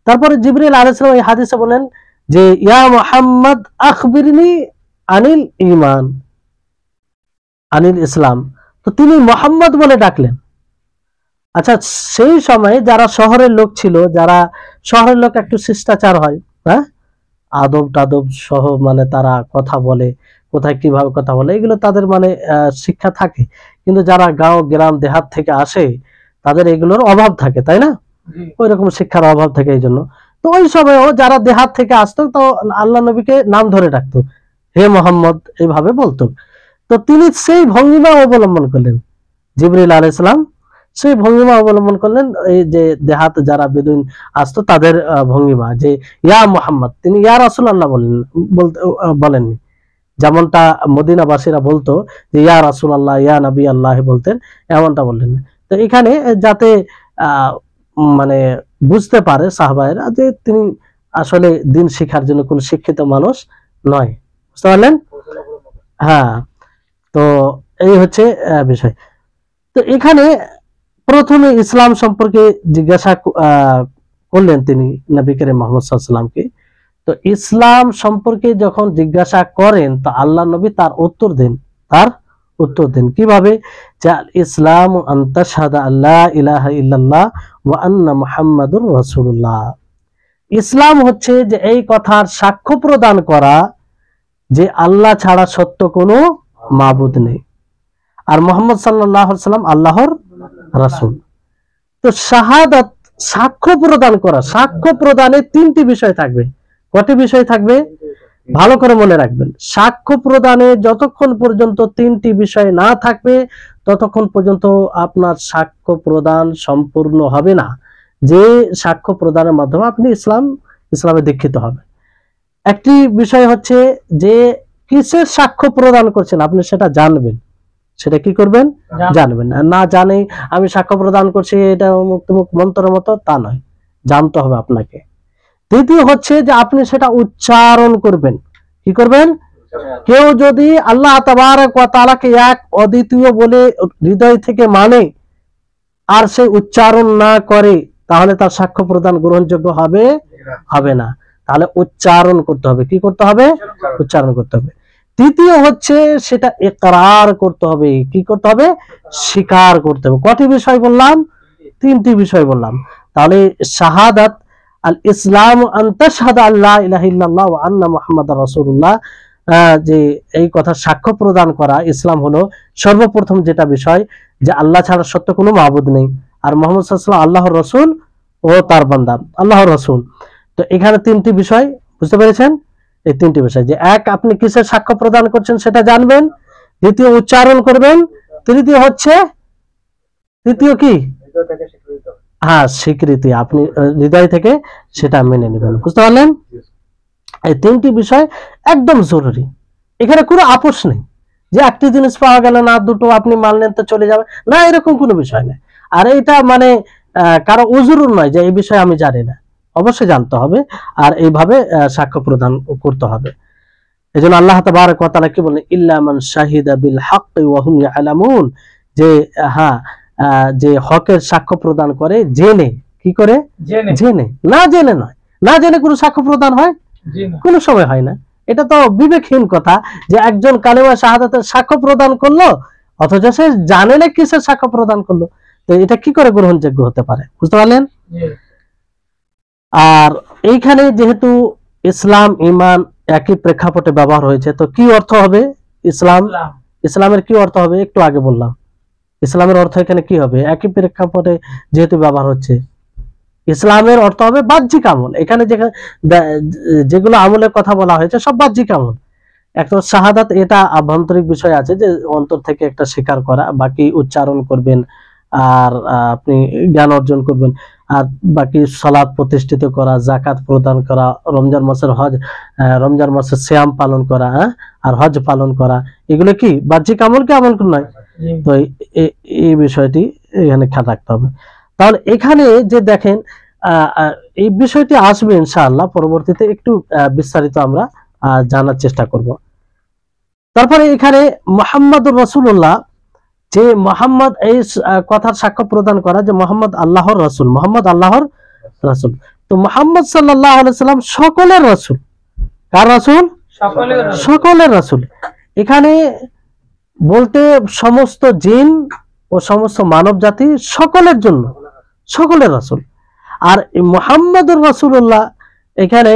তারপরে জিবরিল আলাইহিস সালাম এই হাদিসে বলেন যে ইয়া মুহাম্মদ আখবিরনি আনিল ঈমান আনিল ইসলাম। তো তিনি মুহাম্মদ বলে ডাকলেন। আচ্ছা, সেই সময়ে যারা শহরের লোক ছিল, যারা শহরের লোক একটু শিষ্টাচার হয়, হ্যাঁ, আদব টাদব সহ, মানে তারা কথা বলে, কোথায় কিভাবে কথা বলে, এগুলো তাদের মানে শিক্ষা থাকে। কিন্তু যারা গাঁও গ্রাম দেহাত থেকে আসে তাদের এগুলোর অভাব থাকে, তাই না? ওই রকম শিক্ষার অভাব থাকে। এই জন্য তো ওই সময়ও যারা দেহাত থেকে আসতো তো আল্লাহ নবীকে নাম ধরে ডাকতো, হে মোহাম্মদ, এইভাবে বলতো। তো তিনি সেই ভঙ্গিমা অবলম্বন করলেন, জিবরিল আলাইহিস সালাম সেই ভঙ্গিমা অবলম্বন করলেন, এই যে দেহাত যারা বেদুইন আসতো তাদের ভঙ্গিমা, যে ইয়া মুহাম্মদ, তিনি ইয়া রাসূলুল্লাহ বলেননি, যেমনটা মদিনাবাসীরা বলতো যে ইয়া রাসূলুল্লাহ, ইয়া নবী আল্লাহ বলতেন, এমনটা বললেন। তো এখানে যাতে মানে বুঝতে পারে সাহাবায়েরা যে তিনি আসলে দিন শিখার জন্য কোন শিক্ষিত মানুষ নয়, বুঝতে পারলেন? হ্যাঁ, তো এই হচ্ছে বিষয়। তো এখানে প্রথমে ইসলাম সম্পর্কে জিজ্ঞাসা করলেন তিনি নবী করিম মুহাম্মদ সাল্লাল্লাহু আলাইহি ওয়াসাল্লামকে। তো ইসলাম সম্পর্কে যখন জিজ্ঞাসা করেন তো আল্লাহ নবী তার উত্তর দেন কিভাবে, যে ইসলাম আন তাশহাদা আল্লা ইলাহা ইল্লাল্লাহ ওয়া আন্না মুহাম্মাদুর রাসূলুল্লাহ। ইসলাম হচ্ছে যে এই কথার সাক্ষ্য প্রদান করা যে আল্লাহ ছাড়া সত্য কোনো মাবুদ নেই, আর মুহাম্মদ সাল্লাল্লাহু আলাইহি ওয়াসাল্লাম আল্লাহর রাসূল। তো শাহাদাত সাক্ষ্য প্রদান করা, সাক্ষ্য প্রদানে তিনটি বিষয় থাকবে। কয়টি বিষয় থাকবে ভালো করে মনে রাখবেন। সাক্ষ্য প্রদানে যতক্ষণ পর্যন্ত তিনটি বিষয় না থাকবে ততক্ষণ পর্যন্ত আপনার সাক্ষ্য প্রদান সম্পূর্ণ হবে না, যে সাক্ষ্য প্রদানের মাধ্যমে আপনি ইসলামে দীক্ষিত হবেন। একটি বিষয় হচ্ছে যে কিসের সাক্ষ্য প্রদান করছেন আপনি সেটা জানবেন, সেটা কি করবেন জানবেন। না জানে আমি সাক্ষ্য প্রদান করছি এটা মুক্তমুখ মন্ত্রের মতো, তা নয়, জানতে হবে আপনাকে। দ্বিতীয় হচ্ছে যে আপনি সেটা উচ্চারণ করবেন। কি করবেন? কেউ যদি আল্লাহ তাবারক ওয়া তাআলাকে এক অদ্বিতীয় বলে হৃদয় থেকে মানে আর সে উচ্চারণ না করে তাহলে তার সাক্ষ্য প্রদান গ্রহণযোগ্য হবে না। তাহলে উচ্চারণ করতে হবে। কি করতে হবে? উচ্চারণ করতে হবে। তৃতীয় হচ্ছে সেটা ইকরার করতে হবে। কি করতে হবে? স্বীকার করতে হবে। কয়টি বিষয় বললাম? তিনটি বিষয় বললাম। তাহলে শাহাদাত আল ইসলাম আন তাশহাদা আল্লা ইলাহা ইল্লাল্লাহ ওয়া আন্না মুহাম্মাদার রাসূলুল্লাহ, যে এই কথা সাক্ষ্য প্রদান করা। ইসলাম হলো সর্বপ্রথম যেটা বিষয় যে আল্লাহ ছাড়া সত্য কোনো মাবুদ নেই, আর মুহাম্মদ সাল্লাল্লাহু আলাইহি ওয়াসাল্লাম আল্লাহর রাসূল ও তার বান্দা, আল্লাহর রাসূল। তো এখানে তিনটি বিষয় বুঝতে পেরেছেন? এই তিনটি বিষয় যে এক, আপনি কিসের সাক্ষ্য প্রদান করছেন সেটা জানবেন, দ্বিতীয় উচ্চারণ করবেন, তৃতীয় কি স্বীকৃতি, আপনি হৃদয় থেকে সেটা মেনে নেবেন। বুঝতে পারলেন? এই তিনটি বিষয় একদম জরুরি। এখানে কোনো আপোষ নেই যে একটি জিনিস পাওয়া গেল না, দুটো আপনি মানলেন তো চলে যাবে না, এরকম কোনো বিষয় নেই। আর এটা মানে কারো উজুর নয় যে এই বিষয়ে আমি জানি না, অবশ্যই জানতে হবে আর এইভাবে সাক্ষ্য প্রদান করতে হবে। এজন্য আল্লাহ তাবারক ওয়া তাআলা কি বলেন, ইল্লা মান শাহিদা বিল হাক্কি ওয়া হুম ইয়ালামুন, যে যে হকের সাক্ষ্য প্রদান করে জেনে। কি করে? জেনে। না জেনে নয়, না জেনে কোনো সাক্ষ্য প্রদান হয়? কোনো সময় হয় না। এটা তো বিবেকহীন কথা যে একজন কালেমা শাহাদাতের সাক্ষ্য প্রদান করলো অথচ সে জানে না কিসের সাক্ষ্য প্রদান করলো, তো এটা কি করে গ্রহণযোগ্য হতে পারে? বুঝতে পারলেন? আর এইখানে যেহেতু ইসলাম ঈমান একই প্রেক্ষাপটে ব্যবহার হয়েছে, তো কি অর্থ হবে ইসলামের কি অর্থ হবে? একটু আগে বললাম ইসলামের অর্থ এখানে কি হবে? একই প্রেক্ষাপটে যেহেতু ব্যবহার হচ্ছে, ইসলামের অর্থ হবে বাহ্যিক আমল। এখানে যেগুলো আমলের কথা বলা হয়েছে সব বাহ্যিক আমল। একটা শাহাদাত এটা আভ্যন্তরিক বিষয় আছে যে অন্তর থেকে একটা স্বীকার করা, বাকি উচ্চারণ করবেন আর আপনি জ্ঞান অর্জন করবেন, আর বাকি সালাত প্রতিষ্ঠিত করা, যাকাত প্রদান করা, রমজান মাসের সিয়াম পালন করা, আর হজ পালন করা, এগুলো কি বাহ্যিক আমল? কি আমল নয়? তো এই বিষয়টি এখানে খেয়াল রাখতে হবে। তাহলে এখানে যে দেখেন এই বিষয়টি আসবে ইনশাআল্লাহ পরবর্তীতে, একটু বিস্তারিত আমরা জানার চেষ্টা করব। তারপরে এখানে মুহাম্মাদুর রাসূলুল্লাহ, যে মুহাম্মদ এই কথার সাক্ষ্য প্রদান করা যে মুহাম্মদ আল্লাহর রাসূল, মুহাম্মদ আল্লাহর রাসূল। তো মুহাম্মদ সাল্লাল্লাহু আলাইহি সাল্লাম সকলের রাসূল। কার রাসূল? সকলের রাসূল। এখানে বলতে সমস্ত জিন ও সমস্ত মানব জাতি সকলের জন্য, সকলের রাসূল। আর মুহাম্মাদুর রাসূলুল্লাহ এখানে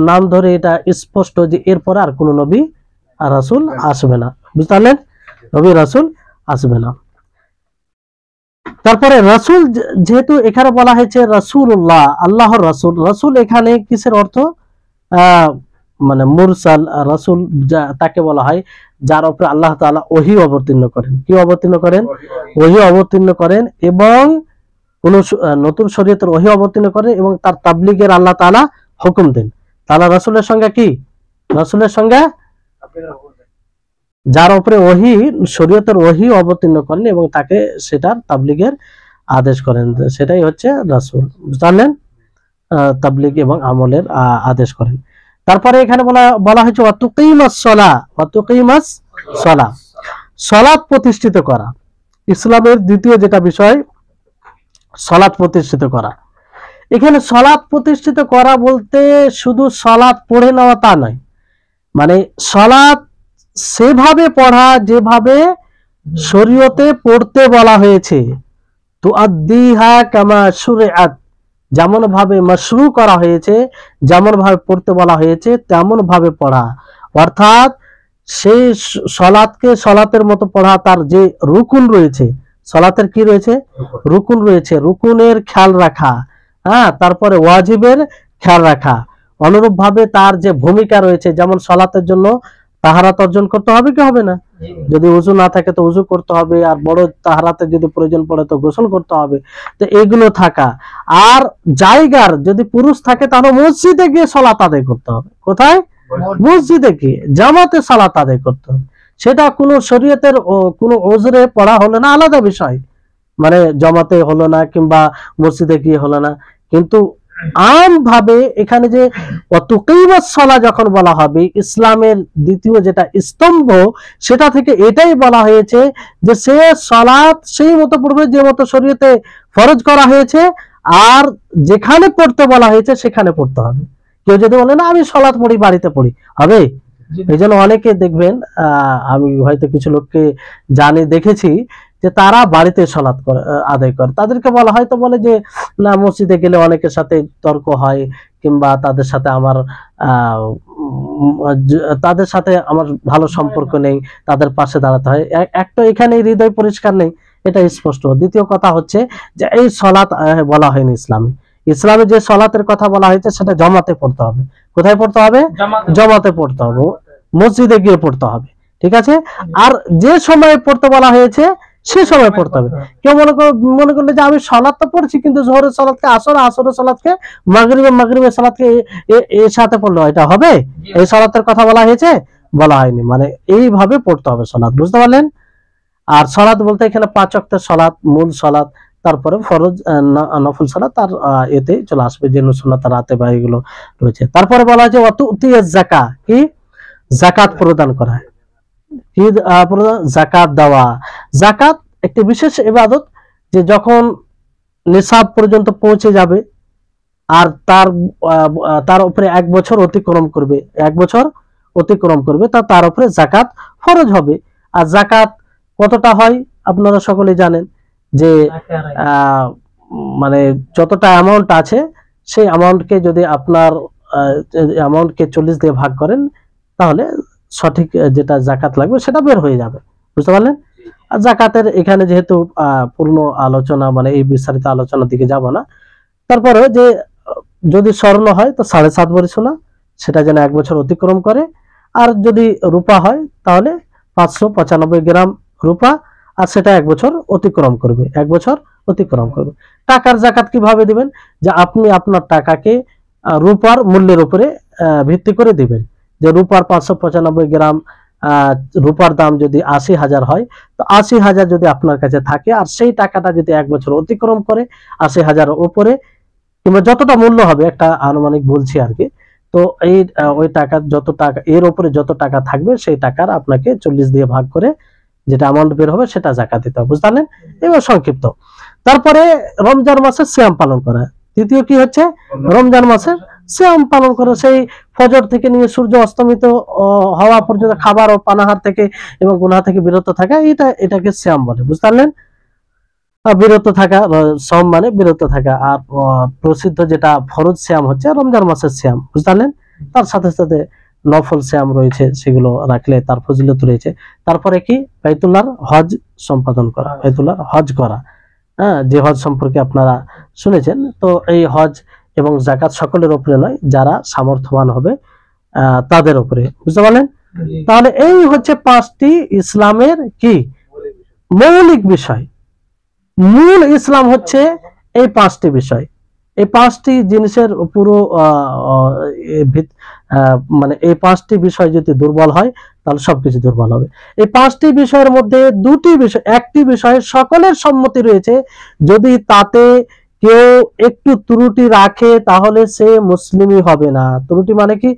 নাম ধরে এটা স্পষ্ট যে এরপর আর কোন নবী আর রাসূল আসবে না। বুঝতে পারলেন? নবী রাসূল আসবে না। তারপরে রাসূল, যেহেতু এখানে বলা হয়েছে রাসূলুল্লাহ, আল্লাহর রাসূল। রাসূল এখানে কিসের অর্থ? মানে মুরসাল রাসূল তাকে বলা হয় যার উপরে আল্লাহ তাআলা ওহী অবতীর্ণ করেন। কি অবতীর্ণ করেন? ওহী অবতীর্ণ করেন, এবং কোন নতুন শরীয়তের ওহী অবতীর্ণ করেন এবং তার তাবলীগের আল্লাহ তাআলা হুকুম দেন। তাহলে রাসূলের সংজ্ঞা কি? রাসূলের সংজ্ঞা যার উপরে ওহী, শরীয়তের ওহী অবতীর্ণ করেন এবং তাকে সেটার তাবলীগের আদেশ করেন, সেটাই হচ্ছে রাসূল। জানেন? তাবলীগ এবং আমলের আদেশ করেন। তারপরে এখানে বলা হয়েছে ওয়াতুকিমাস সালাহ, সালাত প্রতিষ্ঠিত করা। ইসলামের দ্বিতীয় যেটা বিষয় সলাৎ প্রতিষ্ঠিত করা। এখানে সলাৎ প্রতিষ্ঠিত করা বলতে শুধু সলাৎ পড়ে নেওয়া তা নয়, মানে সলাৎ সেভাবে পড়া যেভাবে শরীয়তে পড়তে বলা হয়েছে, তুআদ্দিহা কামা শুরিআত, যেমন ভাবে মাশরু করা হয়েছে, যেমন ভাবে পড়তে বলা হয়েছে তেমন ভাবে পড়া। অর্থাৎ সেই সলাৎকে সলাতের মতো পড়া, তার যে রুকুন রয়েছে, সলাতের কি রয়েছে, রুকুন রয়েছে, রুকুনের খেয়াল রাখা, হ্যাঁ, তারপরে ওয়াজিবের খেয়াল রাখা। অনুরূপ ভাবে তার যে ভূমিকা রয়েছে, যেমন সলাতের জন্য তাহারাত অর্জন করতে হবে কি হবে না, যদি উযু না থাকে তো উযু করতে হবে, আর বড় তাহারাতে যদি প্রয়োজন পড়ে তো গোসল করতে হবে। তো এগুলো থাকা, আর জায়গার যদি পুরুষ থাকে তাহলে মসজিদে গিয়ে সালাত আদায় করতে হবে। কোথায়? মসজিদে গিয়ে জামাতে সালাত আদায় করতে হবে। সেটা কোনো শরীয়তের কোনো ওজরে পড়া হলো না, আলাদা বিষয়, মানে জমাতে হলো না কিংবা মসজিদে গিয়ে হলো না, কিন্তু আম ভাবে এখানে যে ওয়াতুকিমাস সালাহ যখন বলা হবে, ইসলামের দ্বিতীয় যেটা স্তম্ভ, সেটা থেকে এটাই বলা হয়েছে যে সে সালাত সেই মতো পড়বে যে মতো শরীয়তে ফরজ করা হয়েছে, আর যেখানে পড়তে বলা হয়েছে সেখানে পড়তে হবে। কেউ যদি বলে না আমি সালাত পড়ি বাড়িতে পড়ি, হবে? এই জন্য অনেকে দেখবেন, আমি হয়তো কিছু লোককে জানি, দেখেছি যে তারা বাড়িতে সালাত আদায় করে। তাদেরকে বলা হয়, তো বলে যে না মসজিদে গেলে অনেকের সাথে তর্ক হয়, কিংবা তাদের সাথে আমার ভালো সম্পর্ক নেই, তাদের পাশে দাঁড়াতে হয়। একটা এখানে হৃদয় পরিষ্কার নেই, এটা স্পষ্ট। দ্বিতীয় কথা হচ্ছে যে এই সালাত বলা হয়নি ইসলামে। ইসলামে যে সালাতের কথা বলা হয়েছে সেটা জমাতে পড়তে হবে। কোথায় পড়তে হবে? জমাতে পড়তে হবে, মসজিদে গিয়ে পড়তে হবে, ঠিক আছে? আর যে সময় পড়তে বলা হয়েছে সে সময় পড়তে হবে। কেউ মনে করলে যে আমি সালাত তো পড়ছি, কিন্তু জোহরের সালাতকে আসর, আসরের সালাতকে মাগরিবের সালাতকে এর সাথে পড়লে এটা হবে? এই সালাতের কথা বলা হয়েছে? বলা হয়নি। মানে এইভাবে পড়তে হবে সালাত, বুঝতে পারলেন? আর সালাত বলতে এখানে 5 ওয়াক্তের সালাত, মূল সালাত, তারপরে ফরজ নফল সালাত, আর এতে চলে আসবে যে সুন্নাত রাতে বা এগুলো রয়েছে। তারপরে বলা হয়েছে ওয়াতুতিয়াজ যাকাত, কি? যাকাত প্রদান করা, কি যাকাত দেওয়া। যাকাত একটি বিশেষ ইবাদত, যে যখন নিসাব পর্যন্ত পৌঁছে যাবে আর তার উপরে 1 বছর অতিক্রম করবে, 1 বছর অতিক্রম করবে, তার উপরে যাকাত ফরজ হবে। আর যাকাত কতটা হয় আপনারা সকলেই জানেন, যে মানে যতটা অ্যামাউন্ট আছে সেই অ্যামাউন্টকে যদি আপনার অ্যামাউন্টকে 40 দিয়ে ভাগ করেন, তাহলে সঠিক যেটা যাকাত লাগবে সেটা বের হয়ে যাবে, বুঝতে পারলেন? আর যাকাতের এখানে যেহেতু পূর্ণ আলোচনা, মানে এই বিস্তারিত আলোচনার দিকে যাব না, তারপরে যে যদি স্বর্ণ হয় তো 7.5 ভরি সোনা, সেটা যেন 1 বছর অতিক্রম করে। আর যদি রূপা হয় তাহলে 595 গ্রাম রূপা, আর সেটা 1 বছর অতিক্রম করবে, 1 বছর অতিক্রম করবে। টাকার যাকাত কিভাবে দিবেন? যে আপনি আপনার টাকাকে রূপার মূল্যের উপরে ভিত্তি করে দিবেন। যে রূপার 595 গ্রাম রূপার দাম যদি 80,000 হয়, তো 80,000 যদি আপনার কাছে থাকে, আর সেই টাকাটা যদি 1 বছর অতিক্রম করে 80,000 উপরে, কিংবা যতটা মূল্য হবে, একটা আনুমানিক বলছি আর কি, তো এই ওই টাকা যত টাকা এর উপরে যত টাকা থাকবে সেই টাকার আপনাকে 40 দিয়ে ভাগ করে যেটা অ্যামাউন্ট বের হবে সেটা যাকাত দিতে হবে, বুঝলেন? এবার সংক্ষিপ্ত। তারপরে রমজান মাসে সিয়াম পালন করা। তৃতীয় কি হচ্ছে? রমজান মাসে সিয়াম পালন করা। সেই ফজর থেকে নিয়ে সূর্য অস্তমিত হওয়া পর্যন্ত খাবার ও পানাহার থেকে এবং গুনাহ থেকে বিরত থাকা, এটাকে সিয়াম বলে, বুঝতে পারলেন? বিরত থাকা, সম মানে বিরত থাকা। আর প্রসিদ্ধ যেটা ফরজ সিয়াম হচ্ছে রমজান মাসের সিয়াম, বুঝতে পারলেন? তার সাথে সাথে নফল সিয়াম রয়েছে, সেগুলো রাখলে তার ফজিলত রয়েছে। তারপরে কি? বাইতুল্লাহর হজ সম্পাদন করা, বাইতুল্লাহর হজ করা, হ্যাঁ, যে হজ সম্পর্কে আপনারা শুনেছেন। তো এই হজ এবং যাকাত সকলের উপরে নয়, যারা সামর্থ্যবান হবে তাদের উপরে, বুঝতে পারলেন? তাহলে এই হচ্ছে 5টি ইসলামের কি মৌলিক বিষয়। মূল ইসলাম হচ্ছে এই 5টি বিষয়। এই 5টি জিনিসের পুরো মানে এই 5টি বিষয় যদি দুর্বল হয় তাহলে সবকিছু দুর্বল হবে। এই 5টি বিষয়ের মধ্যে 2টি বিষয়, একটি বিষয়ে সকলের সম্মতি রয়েছে, যদি তাতে কেউ একটু ত্রুটি রাখে তাহলে সে মুসলিমই হবে না। ত্রুটি মানে কি?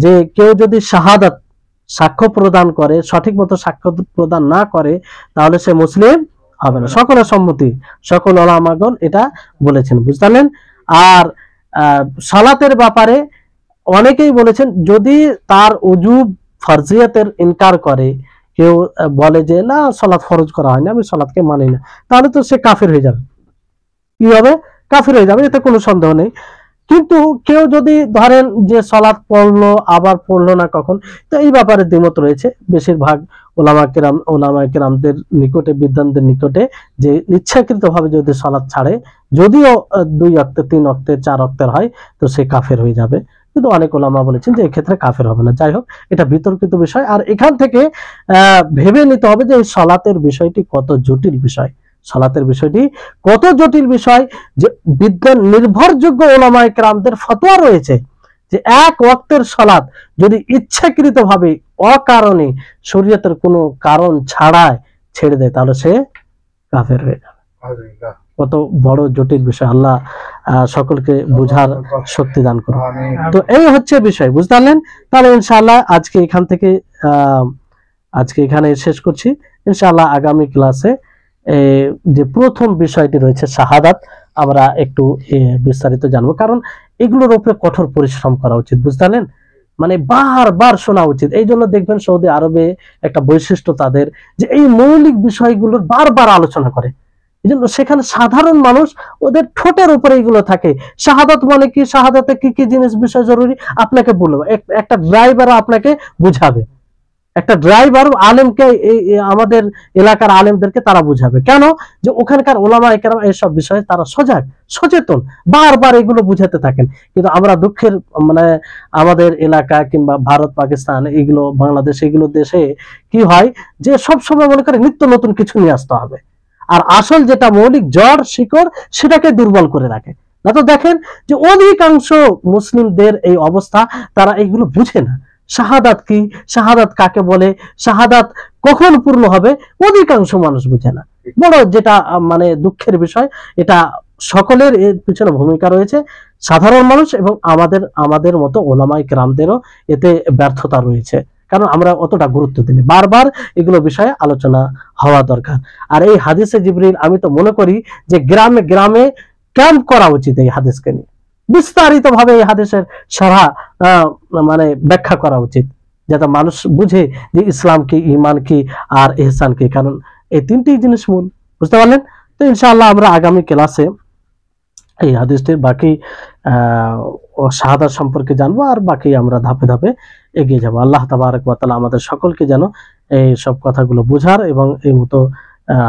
যে কেউ যদি শাহাদাত, সাক্ষ্য প্রদান করে, সঠিক মতো সাক্ষ্য প্রদান না করে, তাহলে সে মুসলিম হবে না, সকলের সম্মতি, সকল ওলামাগণ এটা বলেছেন, বুঝলেন। আর সালাতের ব্যাপারে অনেকেই বলেছেন যদি তার উজুব ফরজিয়াতের ইনকার করে, কেউ বলে যে না সালাত ফরজ করা হয়নি, আমি সালাতকে মানি না, তাহলে তো সে কাফির হয়ে যাবে। কি হবে? কাফির হয়ে যাবে, এতে কোনো সন্দেহ নেই। কিন্তু কেউ যদি ধরেন যে সালাত পড়লো আবার পড়লো না কখন, তো এই ব্যাপারে দ্বিমত রয়েছে বেশিরভাগ ওলামা কেরামদের নিকটে, বিদ্বানদের নিকটে, যে ইচ্ছাকৃতভাবে যদি সালাত ছাড়ে, যদিও 2 ওয়াক্তের 3 ওয়াক্তের 4 ওয়াক্তের হয়, তো সে কাফের হয়ে যাবে। কিন্তু অনেক ওলামা বলেছেন যে এক্ষেত্রে কাফের হবে না। যাই হোক, এটা বিতর্কিত বিষয়। আর এখান থেকে ভেবে নিতে হবে যে এই সালাতের বিষয়টি কত জটিল বিষয়, সালাতের বিষয়টি কত জটিল বিষয়, যে বিদ্যান নির্ভরযোগ্য ওলামায়ে কেরামদের ফতোয়া রয়েছে যে এক ওয়াক্তের সালাত যদি ইচ্ছাকৃতভাবে অকারণে শরীয়তের কোনো কারণ ছাড়াই ছেড়ে দেয়, তাহলে সে কাফের হয়ে যাবে। কত বড় জটিল বিষয়, আল্লাহ সকলকে বুঝার শক্তি দান করুন। তো এই হচ্ছে বিষয়, বুঝতে পারলেন। তাহলে ইনশাআল্লাহ আজকে এখানে শেষ করছি। ইনশাআল্লাহ আগামী ক্লাসে যে প্রথম বিষয়টি রয়েছে শাহাদাত, আমরা একটু বিস্তারিত জানবো, কারণ এগুলোর উপরে কঠোর পরিশ্রম করা উচিত, বুঝতে পারলেন। মানে বারবার শোনা উচিত। এই জন্য দেখবেন সৌদি আরবে একটা বৈশিষ্ট্য তাদের, যে এই মৌলিক বিষয়গুলোর বারবার আলোচনা করে। এই জন্য সেখানে সাধারণ মানুষ ওদের ঠোঁটের উপরে এগুলো থাকে। শাহাদাত মানে কি, শাহাদাতে কি কি জিনিস বিষয় জরুরি আপনাকে বলবো, একটা ড্রাইভার আপনাকে বুঝাবে, একটা ড্রাইভার আলেমকে, আমাদের এলাকার আলেমদেরকে তারা বুঝাবে। কেন? যে ওখানকার ওলামায়ে কেরাম এইসব বিষয়ে তারা সচেতন, বারবার এগুলো বুঝাতে থাকেন। কিন্তু আমরা দুঃখের মানে আমাদের এলাকা কিংবা ভারত, পাকিস্তান, এগুলো বাংলাদেশ, এগুলো দেশে কি হয় যে সব সময় মনে করে নিত্য নতুন কিছু নিয়ে আসতে হবে, আর আসল যেটা মৌলিক জড় শিকড় সেটাকে দুর্বল করে রাখে। না তো দেখেন যে অধিকাংশ মুসলিমদের এই অবস্থা, তারা এইগুলো বুঝে না। শাহাদাত কি, শাহাদাত কাকে বলে, শাহাদাত কখন পূর্ণ হবে, অধিকাংশ মানুষ বুঝে না। বড় যেটা মানে দুঃখের বিষয়, এটা সকলের এর পিছনে ভূমিকা রয়েছে, সাধারণ মানুষ এবং আমাদের মতো ওলামায়ে কেরামদেরও এতে ব্যর্থতা রয়েছে, কারণ আমরা অতটা গুরুত্ব দিই। বারবার এগুলো বিষয়ে আলোচনা হওয়া দরকার। আর এই হাদিসে জিবরিল, আমি তো মনে করি যে গ্রামে গ্রামে ক্যাম্প করা উচিত এই হাদিসকে নিয়ে, বিস্তারিত ভাবে এই হাদিসের সারা মানে ব্যাখ্যা করা উচিত, যাতে মানুষ বুঝে যে ইসলাম কি, ঈমান কি, আর ইহসান কি, কারণ এই 3টি জিনিস মূল, বুঝতে পারলেন। তো ইনশাআল্লাহ আমরা আগামী ক্লাসে এই হাদিসটির বাকি শাহাদাত সম্পর্কে জানবো, আর বাকি আমরা ধাপে ধাপে এগিয়ে যাব। আল্লাহ তাবারক ওয়া তাআলা আমাদের সকলকে যেন এই সব কথাগুলো বুঝার এবং এই মতো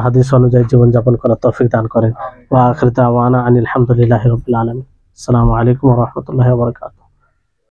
হাদিস অনুযায়ী জীবনযাপন করার তৌফিক দান করেন। ওয়া আখিরু দাওয়ানা আনিল হামদুলিল্লাহি রাব্বিল আলামিন। আসসালামু আলাইকুম ওয়া রাহমাতুল্লাহি ওয়া বারাকাতুহু।